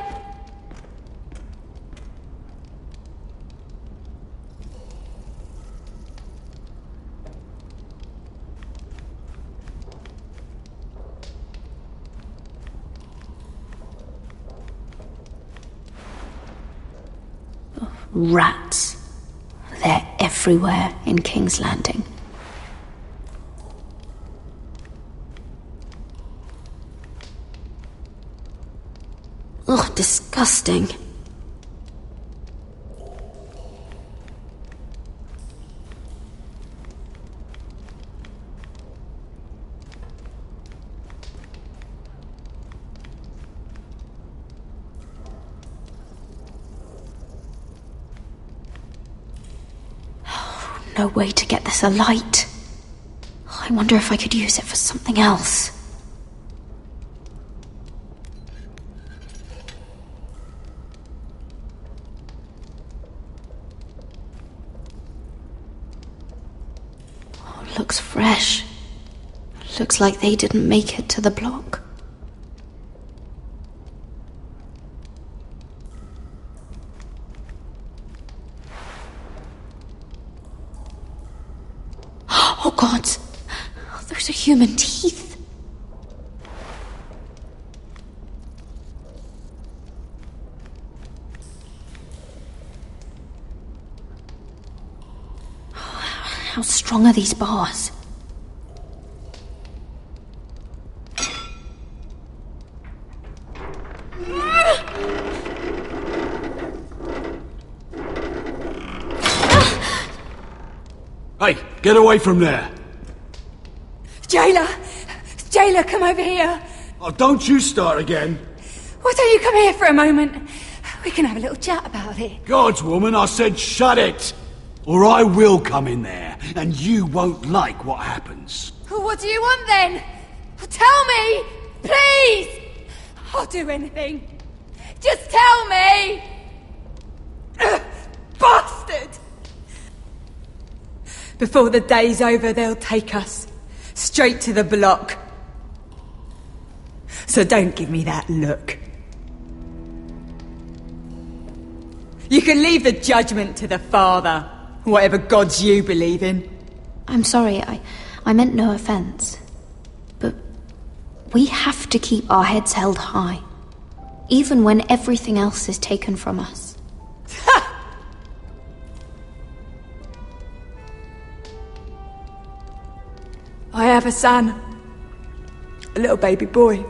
Rats. They're everywhere in King's Landing. Ugh, disgusting. No way to get this alight. I wonder if I could use it for something else. Looks fresh. Looks like they didn't make it to the block. Those are human teeth. How strong are these bars? Hey, get away from there! Jailer! Jailer, come over here! Oh, don't you start again! Why don't you come here for a moment? We can have a little chat about it. Gods, woman, I said shut it! Or I will come in there, and you won't like what happens. What do you want then? Tell me! Please! I'll do anything. Just tell me! Bastard! Before the day's over, they'll take us straight to the block. So don't give me that look. You can leave the judgment to the Father, whatever gods you believe in. I'm sorry, I meant no offense. But we have to keep our heads held high, even when everything else is taken from us. I have a son. A little baby boy.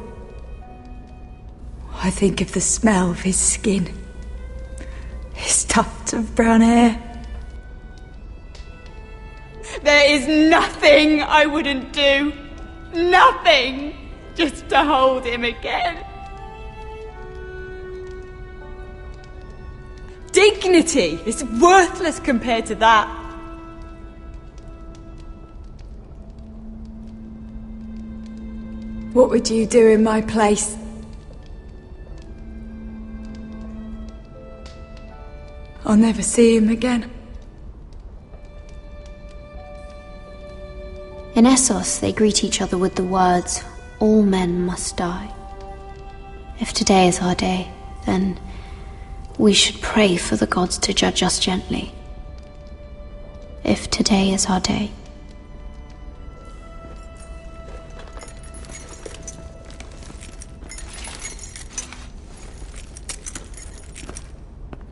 I think of the smell of his skin. His tuft of brown hair. There is nothing I wouldn't do. Nothing! Just to hold him again. Dignity is worthless compared to that. What would you do in my place? I'll never see him again. In Essos, they greet each other with the words, "All men must die." If today is our day, then we should pray for the gods to judge us gently. If today is our day.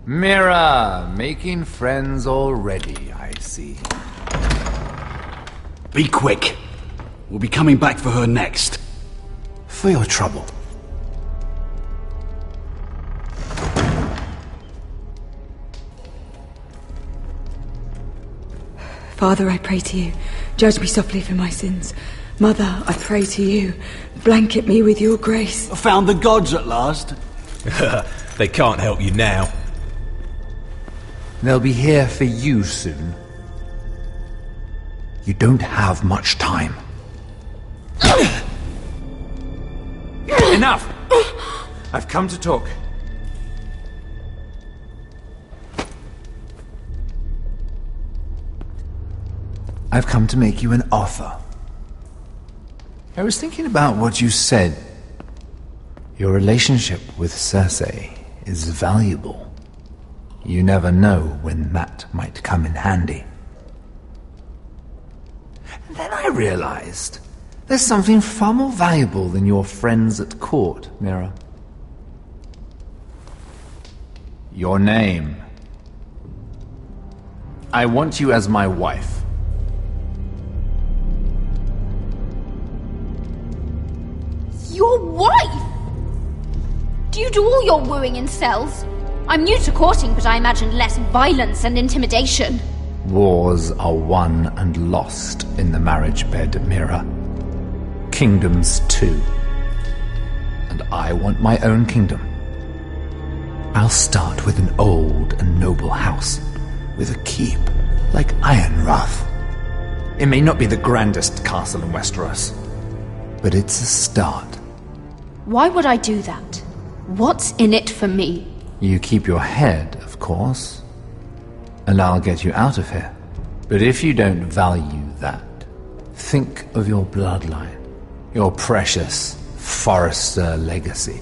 Mira, making friends already, I see. Be quick. We'll be coming back for her next. For your trouble. Father, I pray to you, judge me softly for my sins. Mother, I pray to you, blanket me with your grace. I found the gods at last. They can't help you now. They'll be here for you soon. You don't have much time. Enough! I've come to talk. I've come to make you an offer. I was thinking about what you said. Your relationship with Cersei is valuable. You never know when that might come in handy. And then I realized there's something far more valuable than your friends at court, Mira. Your name. I want you as my wife. Your wife? Do you do all your wooing in cells? I'm new to courting, but I imagine less violence and intimidation. Wars are won and lost in the marriage bed, Mira. Kingdoms too. And I want my own kingdom. I'll start with an old and noble house, with a keep like Ironrath. It may not be the grandest castle in Westeros, but it's a start. Why would I do that? What's in it for me? You keep your head, of course, and I'll get you out of here. But if you don't value that, think of your bloodline, your precious Forrester legacy.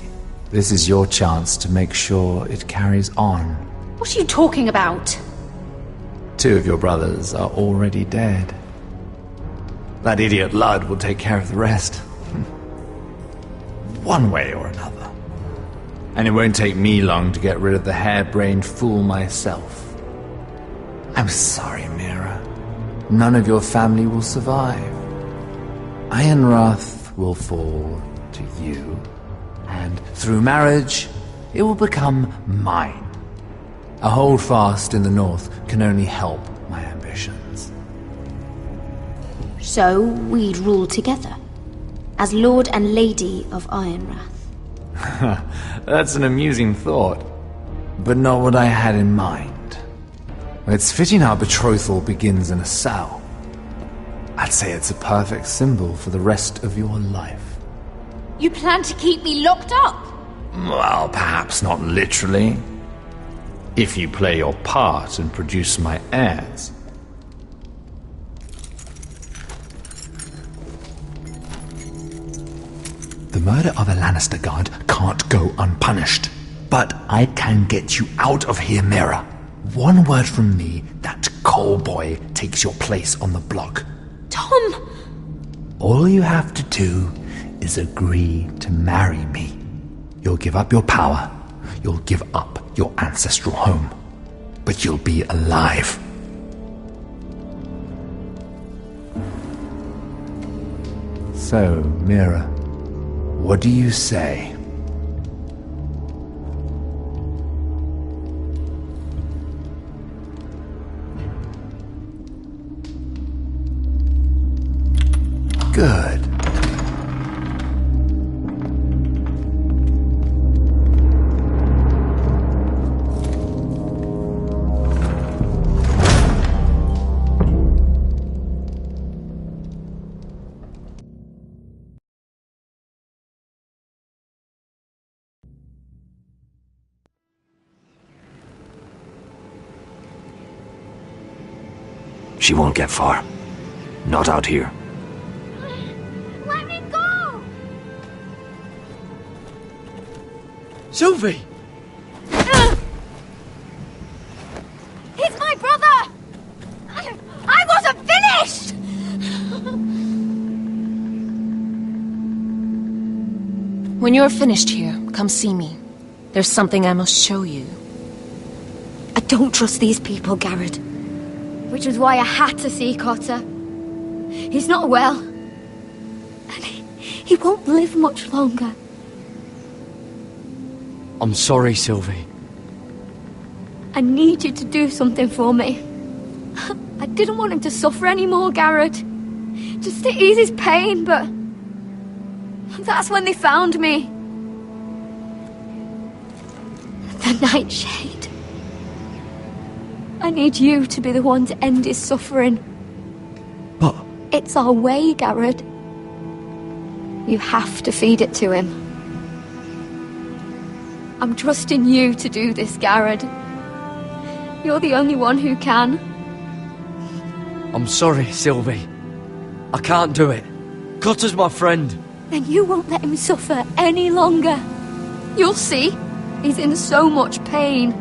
This is your chance to make sure it carries on. What are you talking about? 2 of your brothers are already dead. That idiot Ludd will take care of the rest. One way or another. And it won't take me long to get rid of the harebrained fool myself. I'm sorry, Mira. None of your family will survive. Ironrath will fall to you, and through marriage, it will become mine. A holdfast in the north can only help my ambitions. So we'd rule together, as Lord and Lady of Ironrath. That's an amusing thought, but not what I had in mind. It's fitting our betrothal begins in a cell. I'd say it's a perfect symbol for the rest of your life. You plan to keep me locked up? Well, perhaps not literally. If you play your part and produce my heirs. The murder of a Lannister guard can't go unpunished. But I can get you out of here, Mira. One word from me, that coal boy takes your place on the block. Tom! All you have to do is agree to marry me. You'll give up your power. You'll give up your ancestral home. But you'll be alive. So, Mira, what do you say? Good. She won't get far. Not out here. Let me go! Sylvie! He's my brother! I wasn't finished! When you're finished here, come see me. There's something I must show you. I don't trust these people, Garrett. Which was why I had to see Cotter. He's not well. And he won't live much longer. I'm sorry, Sylvie. I need you to do something for me. I didn't want him to suffer anymore, Garrett. Just to ease his pain, but... that's when they found me. The Nightshade. I need you to be the one to end his suffering. But... it's our way, Garrett. You have to feed it to him. I'm trusting you to do this, Garrett. You're the only one who can. I'm sorry, Sylvie. I can't do it. Cotter's my friend. Then you won't let him suffer any longer. You'll see. He's in so much pain.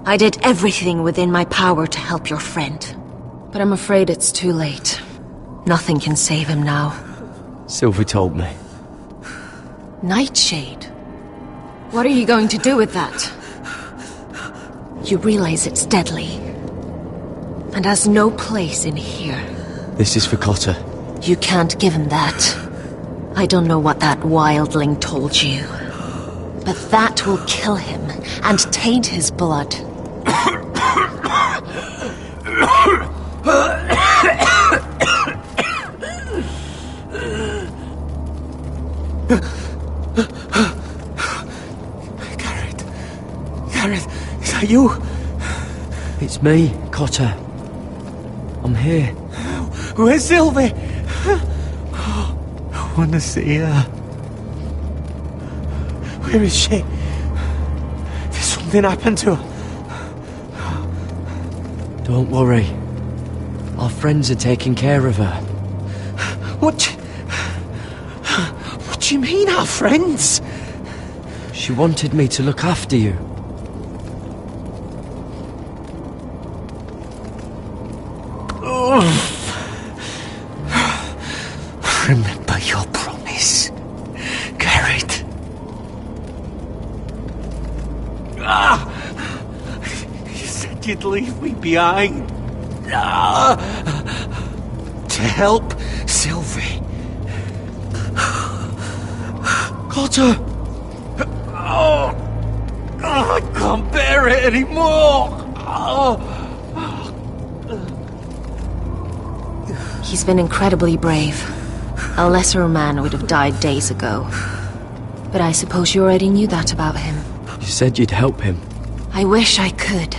I did everything within my power to help your friend. But I'm afraid it's too late. Nothing can save him now. Sylvie told me. Nightshade? What are you going to do with that? You realize it's deadly. And has no place in here. This is for Cotter. You can't give him that. I don't know what that wildling told you. But that will kill him and taint his blood. Gareth, is that you? It's me, Cotter. I'm here. Where's Sylvie? I want to see her. Where is she? Did something happen to her? Don't worry. Our friends are taking care of her. What do you mean, our friends? She wanted me to look after you. Remember your promise, Garrett. You said you'd leave me behind. To help Sylvie. Cotter! I can't bear it anymore. He's been incredibly brave. A lesser man would have died days ago. But I suppose you already knew that about him. You said you'd help him. I wish I could.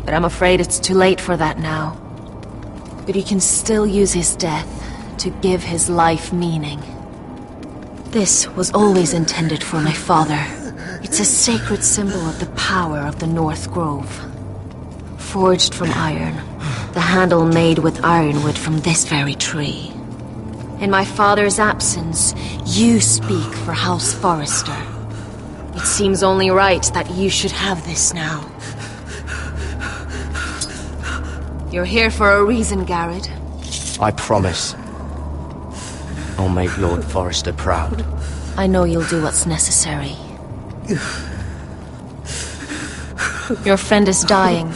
But I'm afraid it's too late for that now. But you can still use his death to give his life meaning. This was always intended for my father. It's a sacred symbol of the power of the North Grove. Forged from iron, the handle made with ironwood from this very tree. In my father's absence, you speak for House Forrester. It seems only right that you should have this now. You're here for a reason, Garrett. I promise. I'll make Lord Forrester proud. I know you'll do what's necessary. Your friend is dying,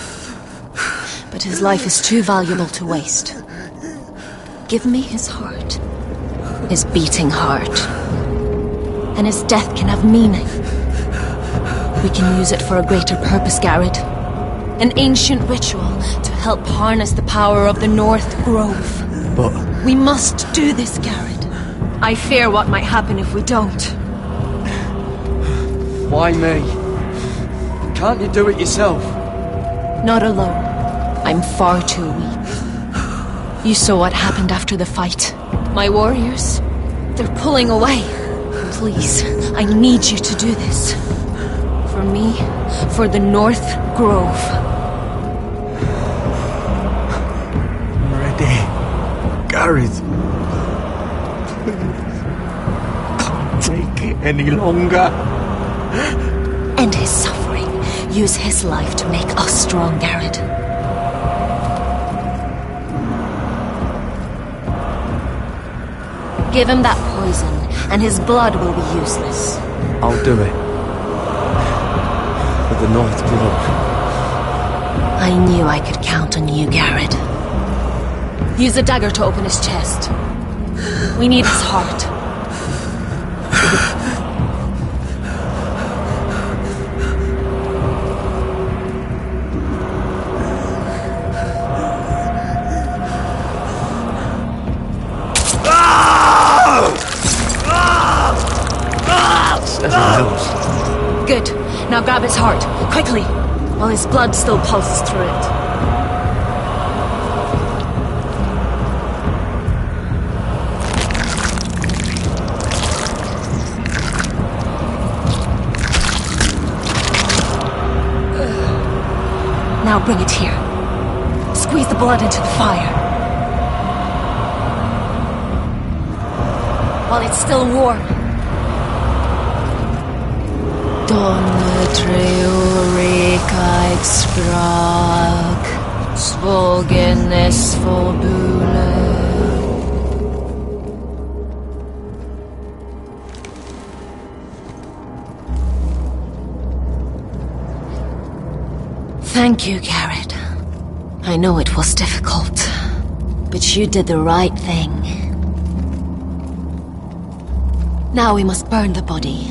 but his life is too valuable to waste. Give me his heart. His beating heart. And his death can have meaning. We can use it for a greater purpose, Garrett. An ancient ritual to help harness the power of the North Grove. But... we must do this, Garrett. I fear what might happen if we don't. Why me? Can't you do it yourself? Not alone. I'm far too weak. You saw what happened after the fight. My warriors, they're pulling away. Please, I need you to do this. For me, for the North Grove. I'm ready. Gareth. Can't take it any longer. End his suffering. Use his life to make us strong, Garrett. Give him that poison, and his blood will be useless. I'll do it. For the North Grove. I knew I could count on you, Garrett. Use the dagger to open his chest. We need his heart. Good. Now grab his heart, quickly, while his blood still pulses through it. Now bring it here. Squeeze the blood into the fire. While it's still warm. Donne treuricaig sprak, svogenes forbule. Thank you, Garrett. I know it was difficult, but you did the right thing. Now we must burn the body.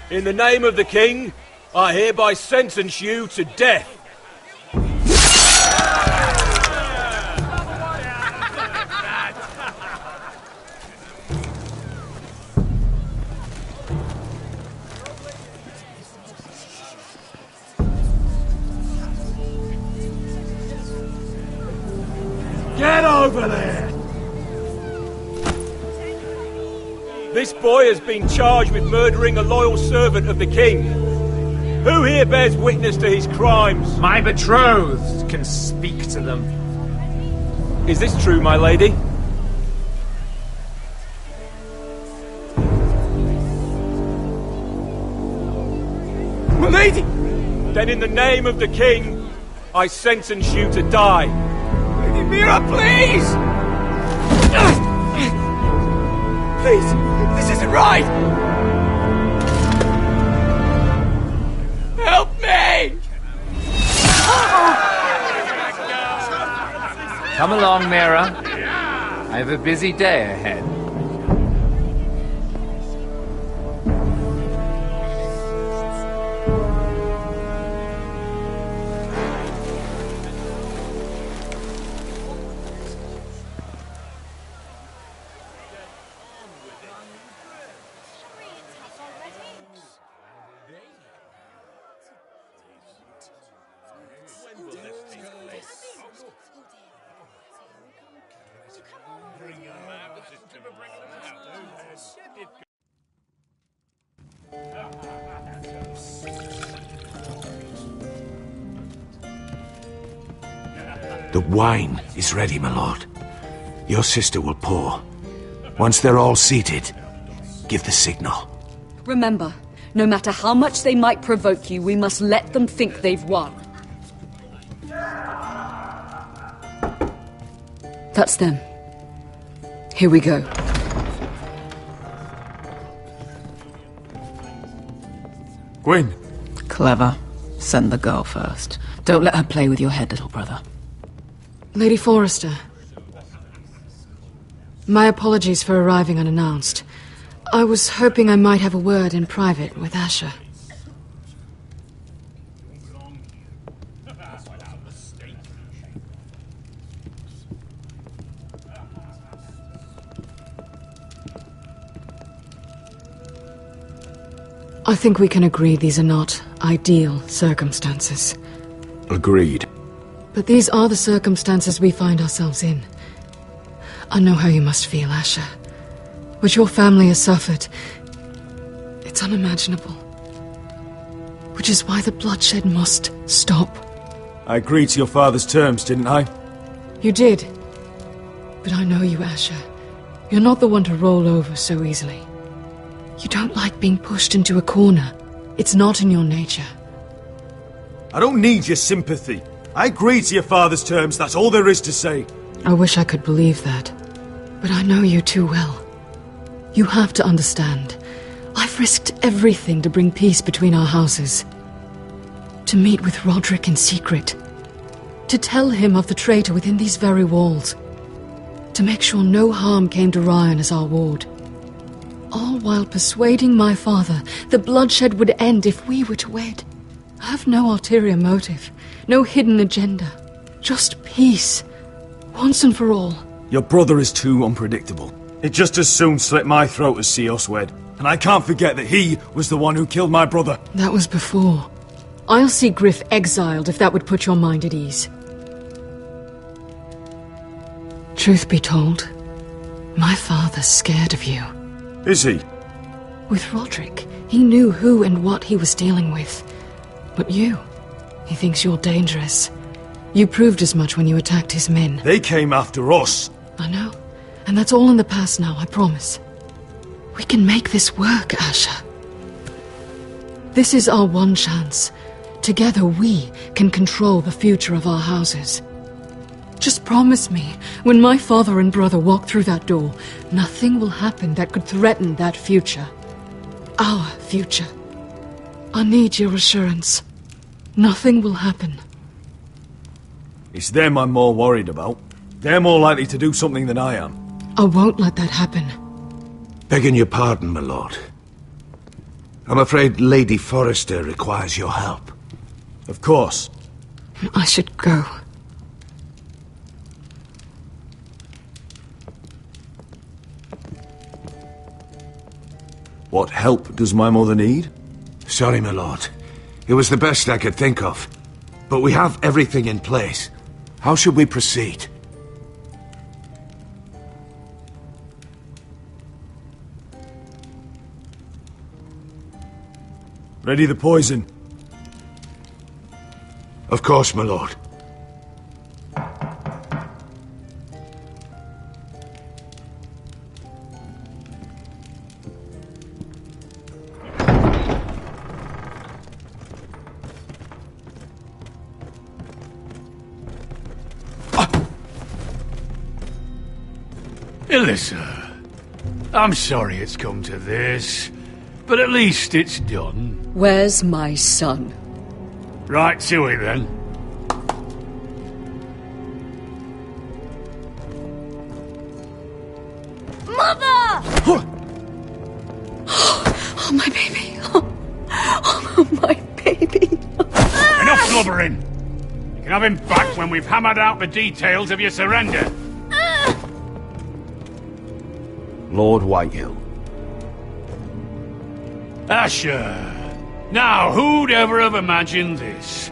In the name of the king, I hereby sentence you to death. Get over there! This boy has been charged with murdering a loyal servant of the king. Who here bears witness to his crimes? My betrothed can speak to them. Is this true, my lady? My lady! Then in the name of the king, I sentence you to die. Lady Mira, please! Please, this isn't right! Help me! Come along, Mira. I have a busy day ahead. The wine is ready, my lord. Your sister will pour. Once they're all seated, give the signal. Remember, no matter how much they might provoke you, we must let them think they've won. That's them. Here we go. Gwyn. Clever. Send the girl first. Don't let her play with your head, little brother. Lady Forrester. My apologies for arriving unannounced. I was hoping I might have a word in private with Asher. I think we can agree these are not ideal circumstances. Agreed. But these are the circumstances we find ourselves in. I know how you must feel, Asher. What your family has suffered, it's unimaginable. Which is why the bloodshed must stop. I agreed to your father's terms, didn't I? You did. But I know you, Asher. You're not the one to roll over so easily. You don't like being pushed into a corner. It's not in your nature. I don't need your sympathy. I agreed to your father's terms, that's all there is to say. I wish I could believe that. But I know you too well. You have to understand. I've risked everything to bring peace between our houses. To meet with Rodrik in secret. To tell him of the traitor within these very walls. To make sure no harm came to Ryan as our ward. All while persuading my father the bloodshed would end if we were to wed. I have no ulterior motive. No hidden agenda. Just peace. Once and for all. Your brother is too unpredictable. He'd just as soon slit my throat as see us wed. And I can't forget that he was the one who killed my brother. That was before. I'll see Griff exiled if that would put your mind at ease. Truth be told, my father's scared of you. Is he? With Rodrik, he knew who and what he was dealing with. But you, he thinks you're dangerous. You proved as much when you attacked his men. They came after us. I know. And that's all in the past now, I promise. We can make this work, Asher. This is our one chance. Together we can control the future of our houses. Just promise me, when my father and brother walk through that door, nothing will happen that could threaten that future. Our future. I need your assurance. Nothing will happen. It's them I'm more worried about. They're more likely to do something than I am. I won't let that happen. Begging your pardon, my lord. I'm afraid Lady Forrester requires your help. Of course. I should go. What help does my mother need? Sorry, my lord. It was the best I could think of. But we have everything in place. How should we proceed? Ready the poison. Of course, my lord. Elissa, I'm sorry it's come to this, but at least it's done. Where's my son? Right to it, then. Mother! Oh, my baby. Oh, my baby. Enough blubbering! You can have him back when we've hammered out the details of your surrender. Lord Whitehill. Asher! Now, who'd ever have imagined this?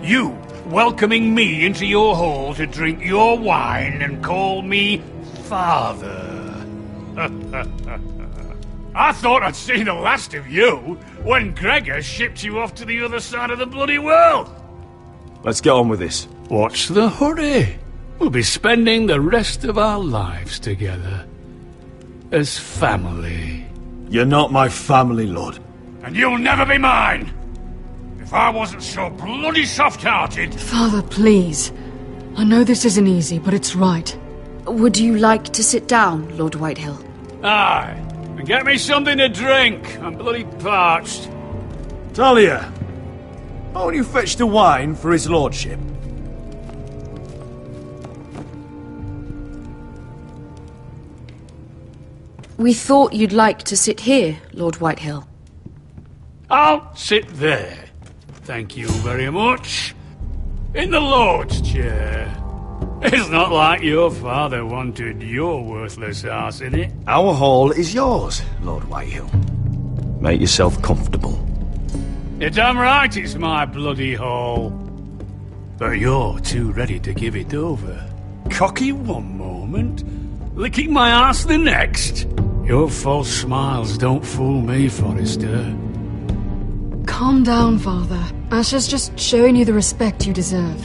You welcoming me into your hall to drink your wine and call me father. I thought I'd seen the last of you when Gregor shipped you off to the other side of the bloody world. Let's get on with this. What's the hurry? We'll be spending the rest of our lives together. As family. You're not my family, Lord. And you'll never be mine! If I wasn't so bloody soft-hearted... Father, please. I know this isn't easy, but it's right. Would you like to sit down, Lord Whitehill? Aye. And get me something to drink. I'm bloody parched. Talia! Why don't you fetch the wine for his lordship? We thought you'd like to sit here, Lord Whitehill. I'll sit there. Thank you very much. In the Lord's chair. It's not like your father wanted your worthless ass in it. Our hall is yours, Lord Whitehill. Make yourself comfortable. You're damn right it's my bloody hall. But you're too ready to give it over. Cocky one moment, licking my ass the next. Your false smiles don't fool me, Forrester. Calm down, Father. Asher's just showing you the respect you deserve.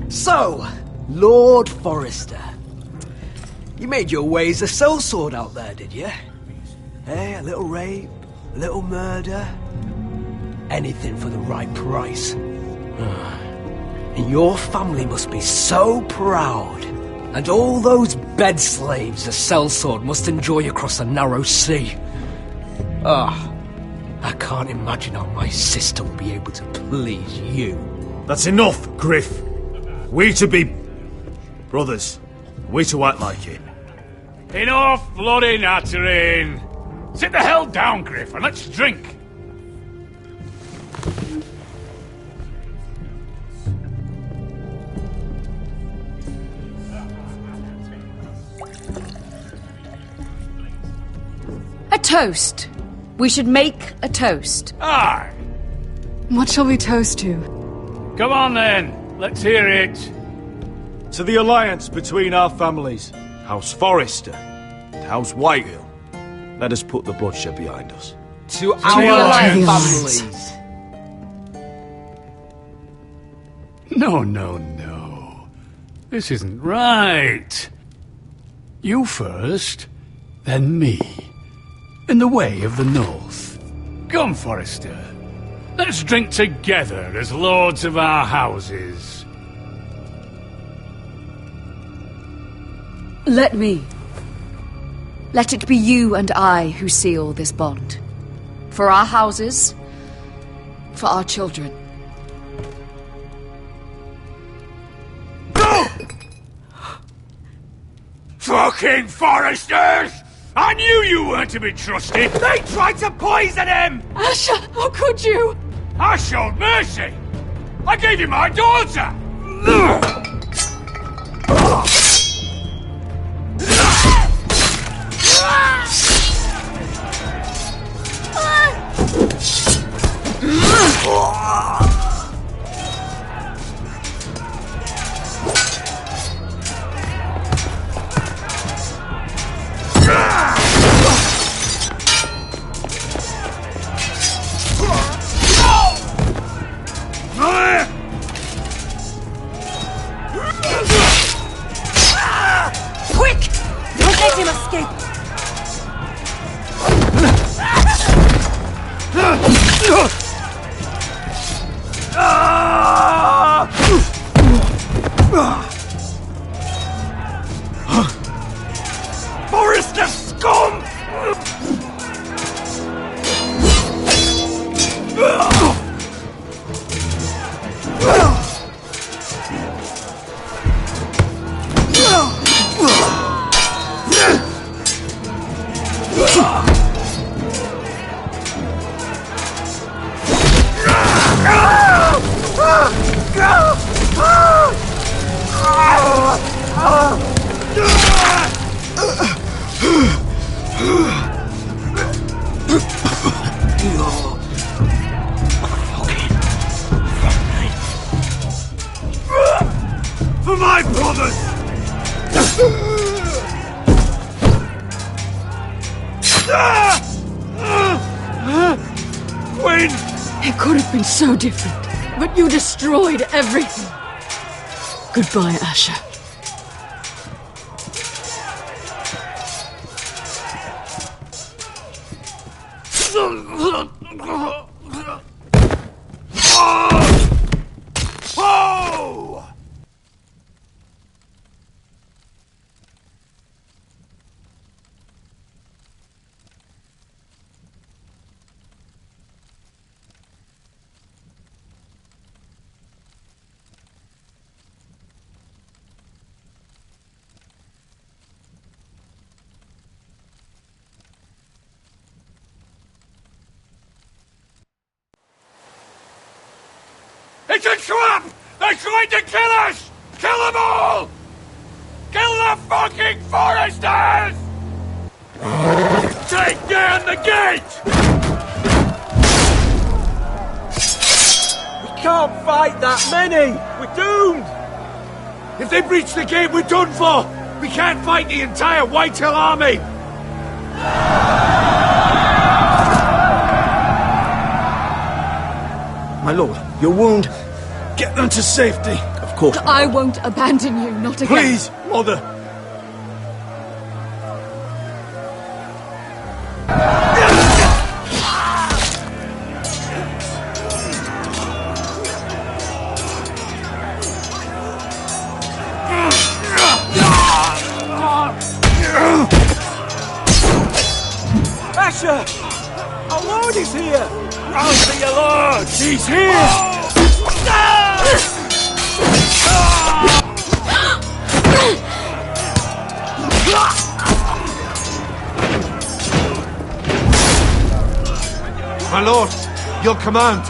So, Lord Forrester. You made your way as a sellsword out there, did you? Eh, a little rape, a little murder. Anything for the right price. And your family must be so proud. And all those bed slaves a sellsword must enjoy across a narrow sea. I can't imagine how my sister will be able to please you. That's enough, Griff. We to be brothers. We to act like it. Enough bloody nattering. Sit the hell down, Griff, and let's drink. A toast. We should make a toast. Aye. What shall we toast to? Come on then. Let's hear it. To the alliance between our families, House Forrester and House Whitehill. Let us put the bloodshed behind us. To our families. No. This isn't right. You first, then me. In the way of the North. Come, Forrester. Let's drink together as lords of our houses. Let me. Let it be you and I who seal this bond. For our houses, for our children. Fucking Foresters! I knew you weren't to be trusted! They tried to poison him! Asher, how could you? I showed mercy! I gave you my daughter! Quick! Don't let him escape! Forrester scum! For my brothers! Queen! It could have been so different, but you destroyed everything. Goodbye, Asher. Oh! It's a trap! They're trying to kill us! Kill them all! Kill the fucking Foresters! Take down the gate! We can't fight that many! We're doomed! If they breach the gate, we're done for! We can't fight the entire Whitehill army! My lord, your wound. Get them to safety. Of course. I won't abandon you, not again. Please, mother. Asher! Our lord is here! Run for your lord! He's here! My lord, your command.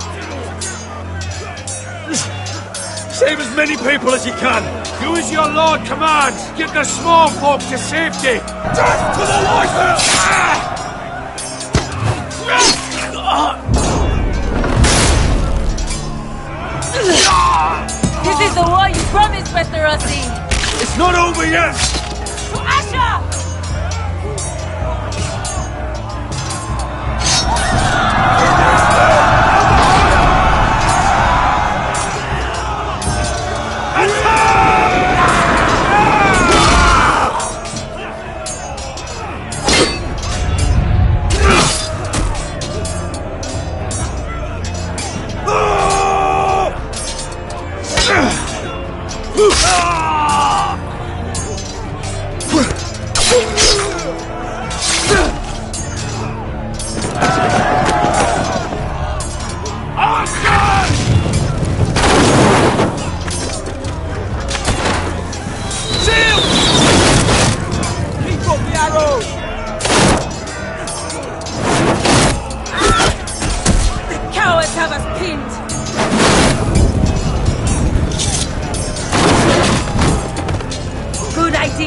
Save as many people as you can. Do as your lord commands. Get the small folk to safety. Death to the Whitehill! This is the war you promised, Westerosi! It's not over yet! To Asher!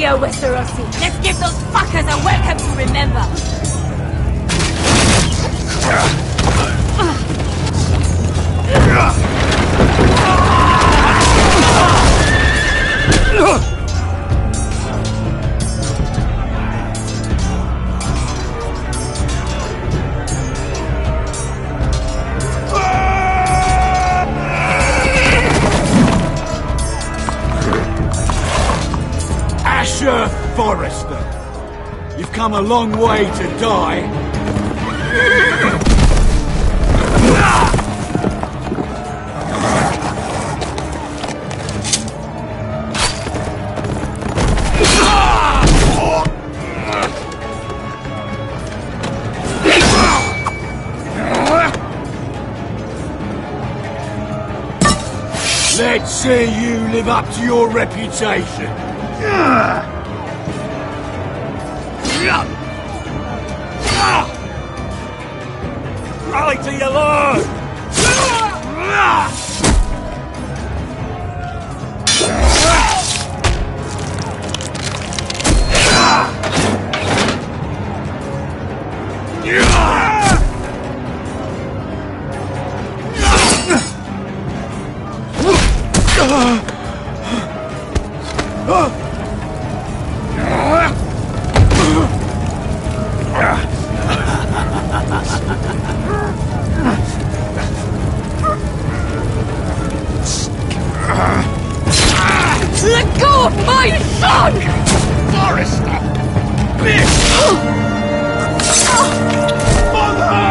Cheerio, Westerosi. Let's give those fuckers a welcome to remember. Asher Forrester, you've come a long way to die. Let's see you live up to your reputation. Rally to your lord! Let go of my son! Forrester! Bitch! Mother!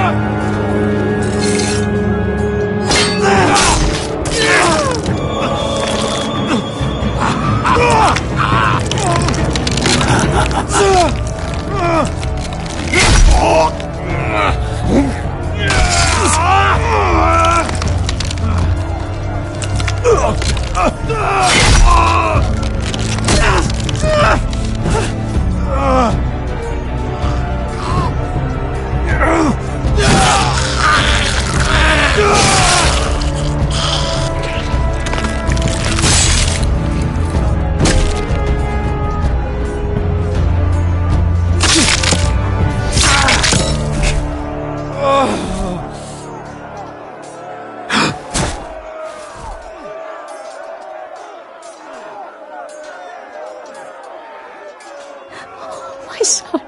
My son.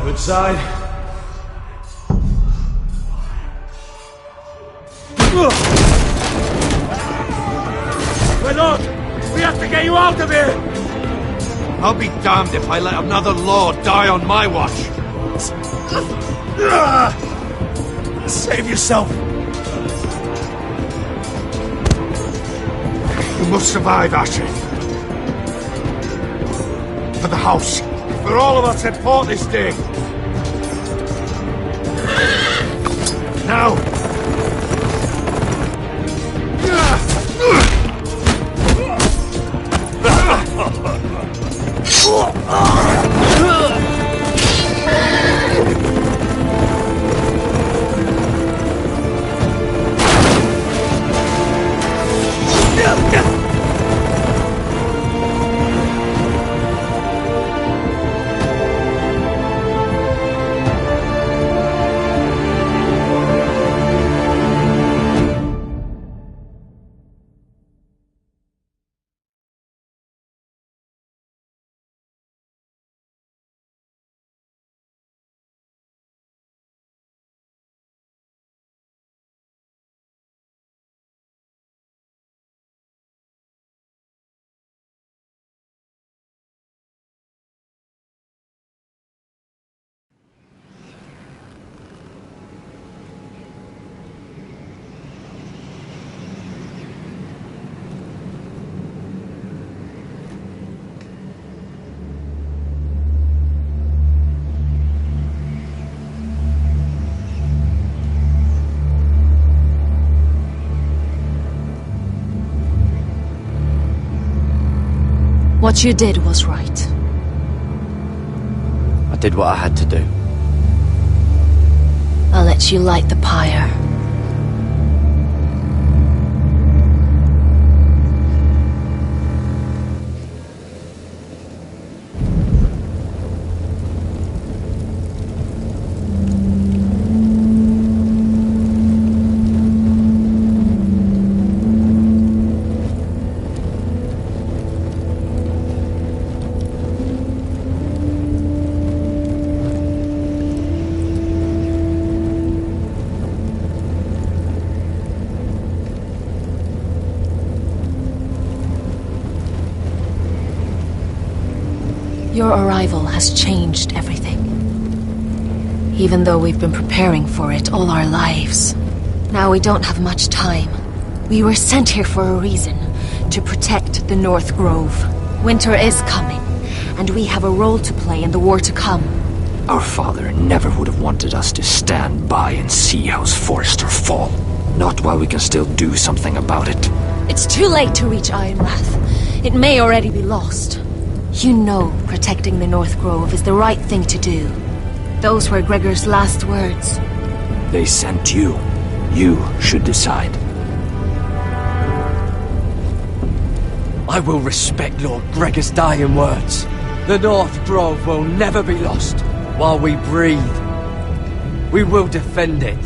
Good side. My lord, we have to get you out of here! I'll be damned if I let another lord die on my watch. Save yourself! You must survive, Asher. For the house. For all of us that fought this day. Now, What you did was right. I did what I had to do. I'll let you light the pyre. Your arrival has changed everything. Even though we've been preparing for it all our lives. Now we don't have much time. We were sent here for a reason. To protect the North Grove. Winter is coming, and we have a role to play in the war to come. Our father never would have wanted us to stand by and see House Forrester fall. Not while we can still do something about it. It's too late to reach Ironrath. It may already be lost. You know protecting the North Grove is the right thing to do. Those were Gregor's last words. They sent you. You should decide. I will respect Lord Gregor's dying words. The North Grove will never be lost while we breathe. We will defend it.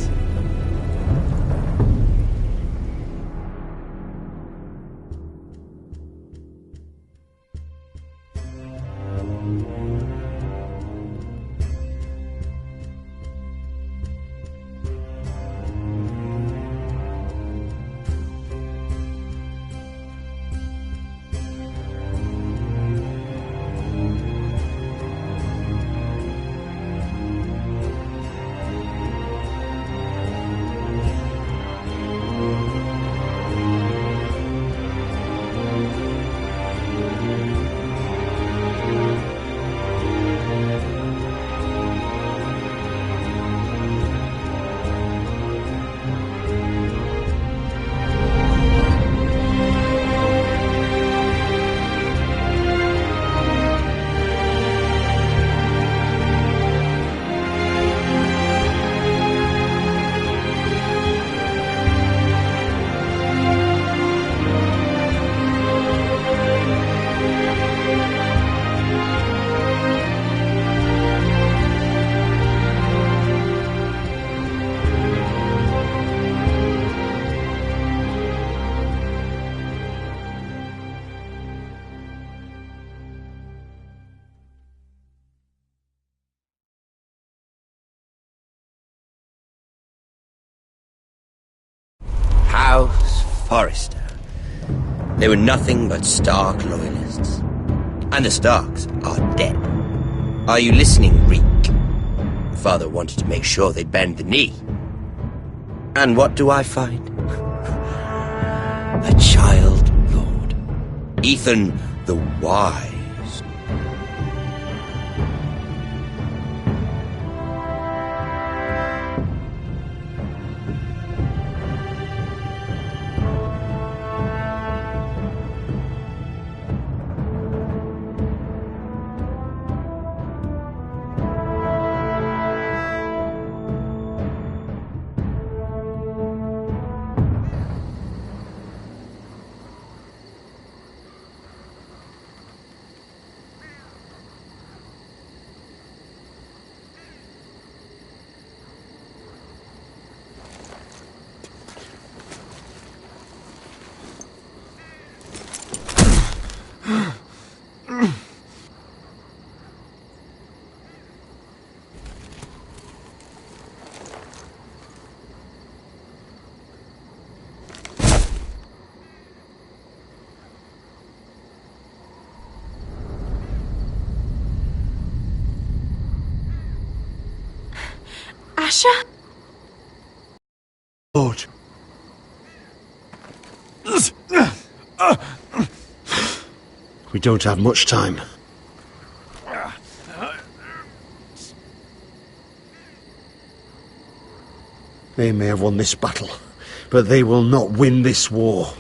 House Forrester. They were nothing but Stark loyalists. And the Starks are dead. Are you listening, Reek? Father wanted to make sure they'd bend the knee. And what do I find? A child lord. Ethan the Wise. Asher? Lord. We don't have much time. They may have won this battle, but they will not win this war.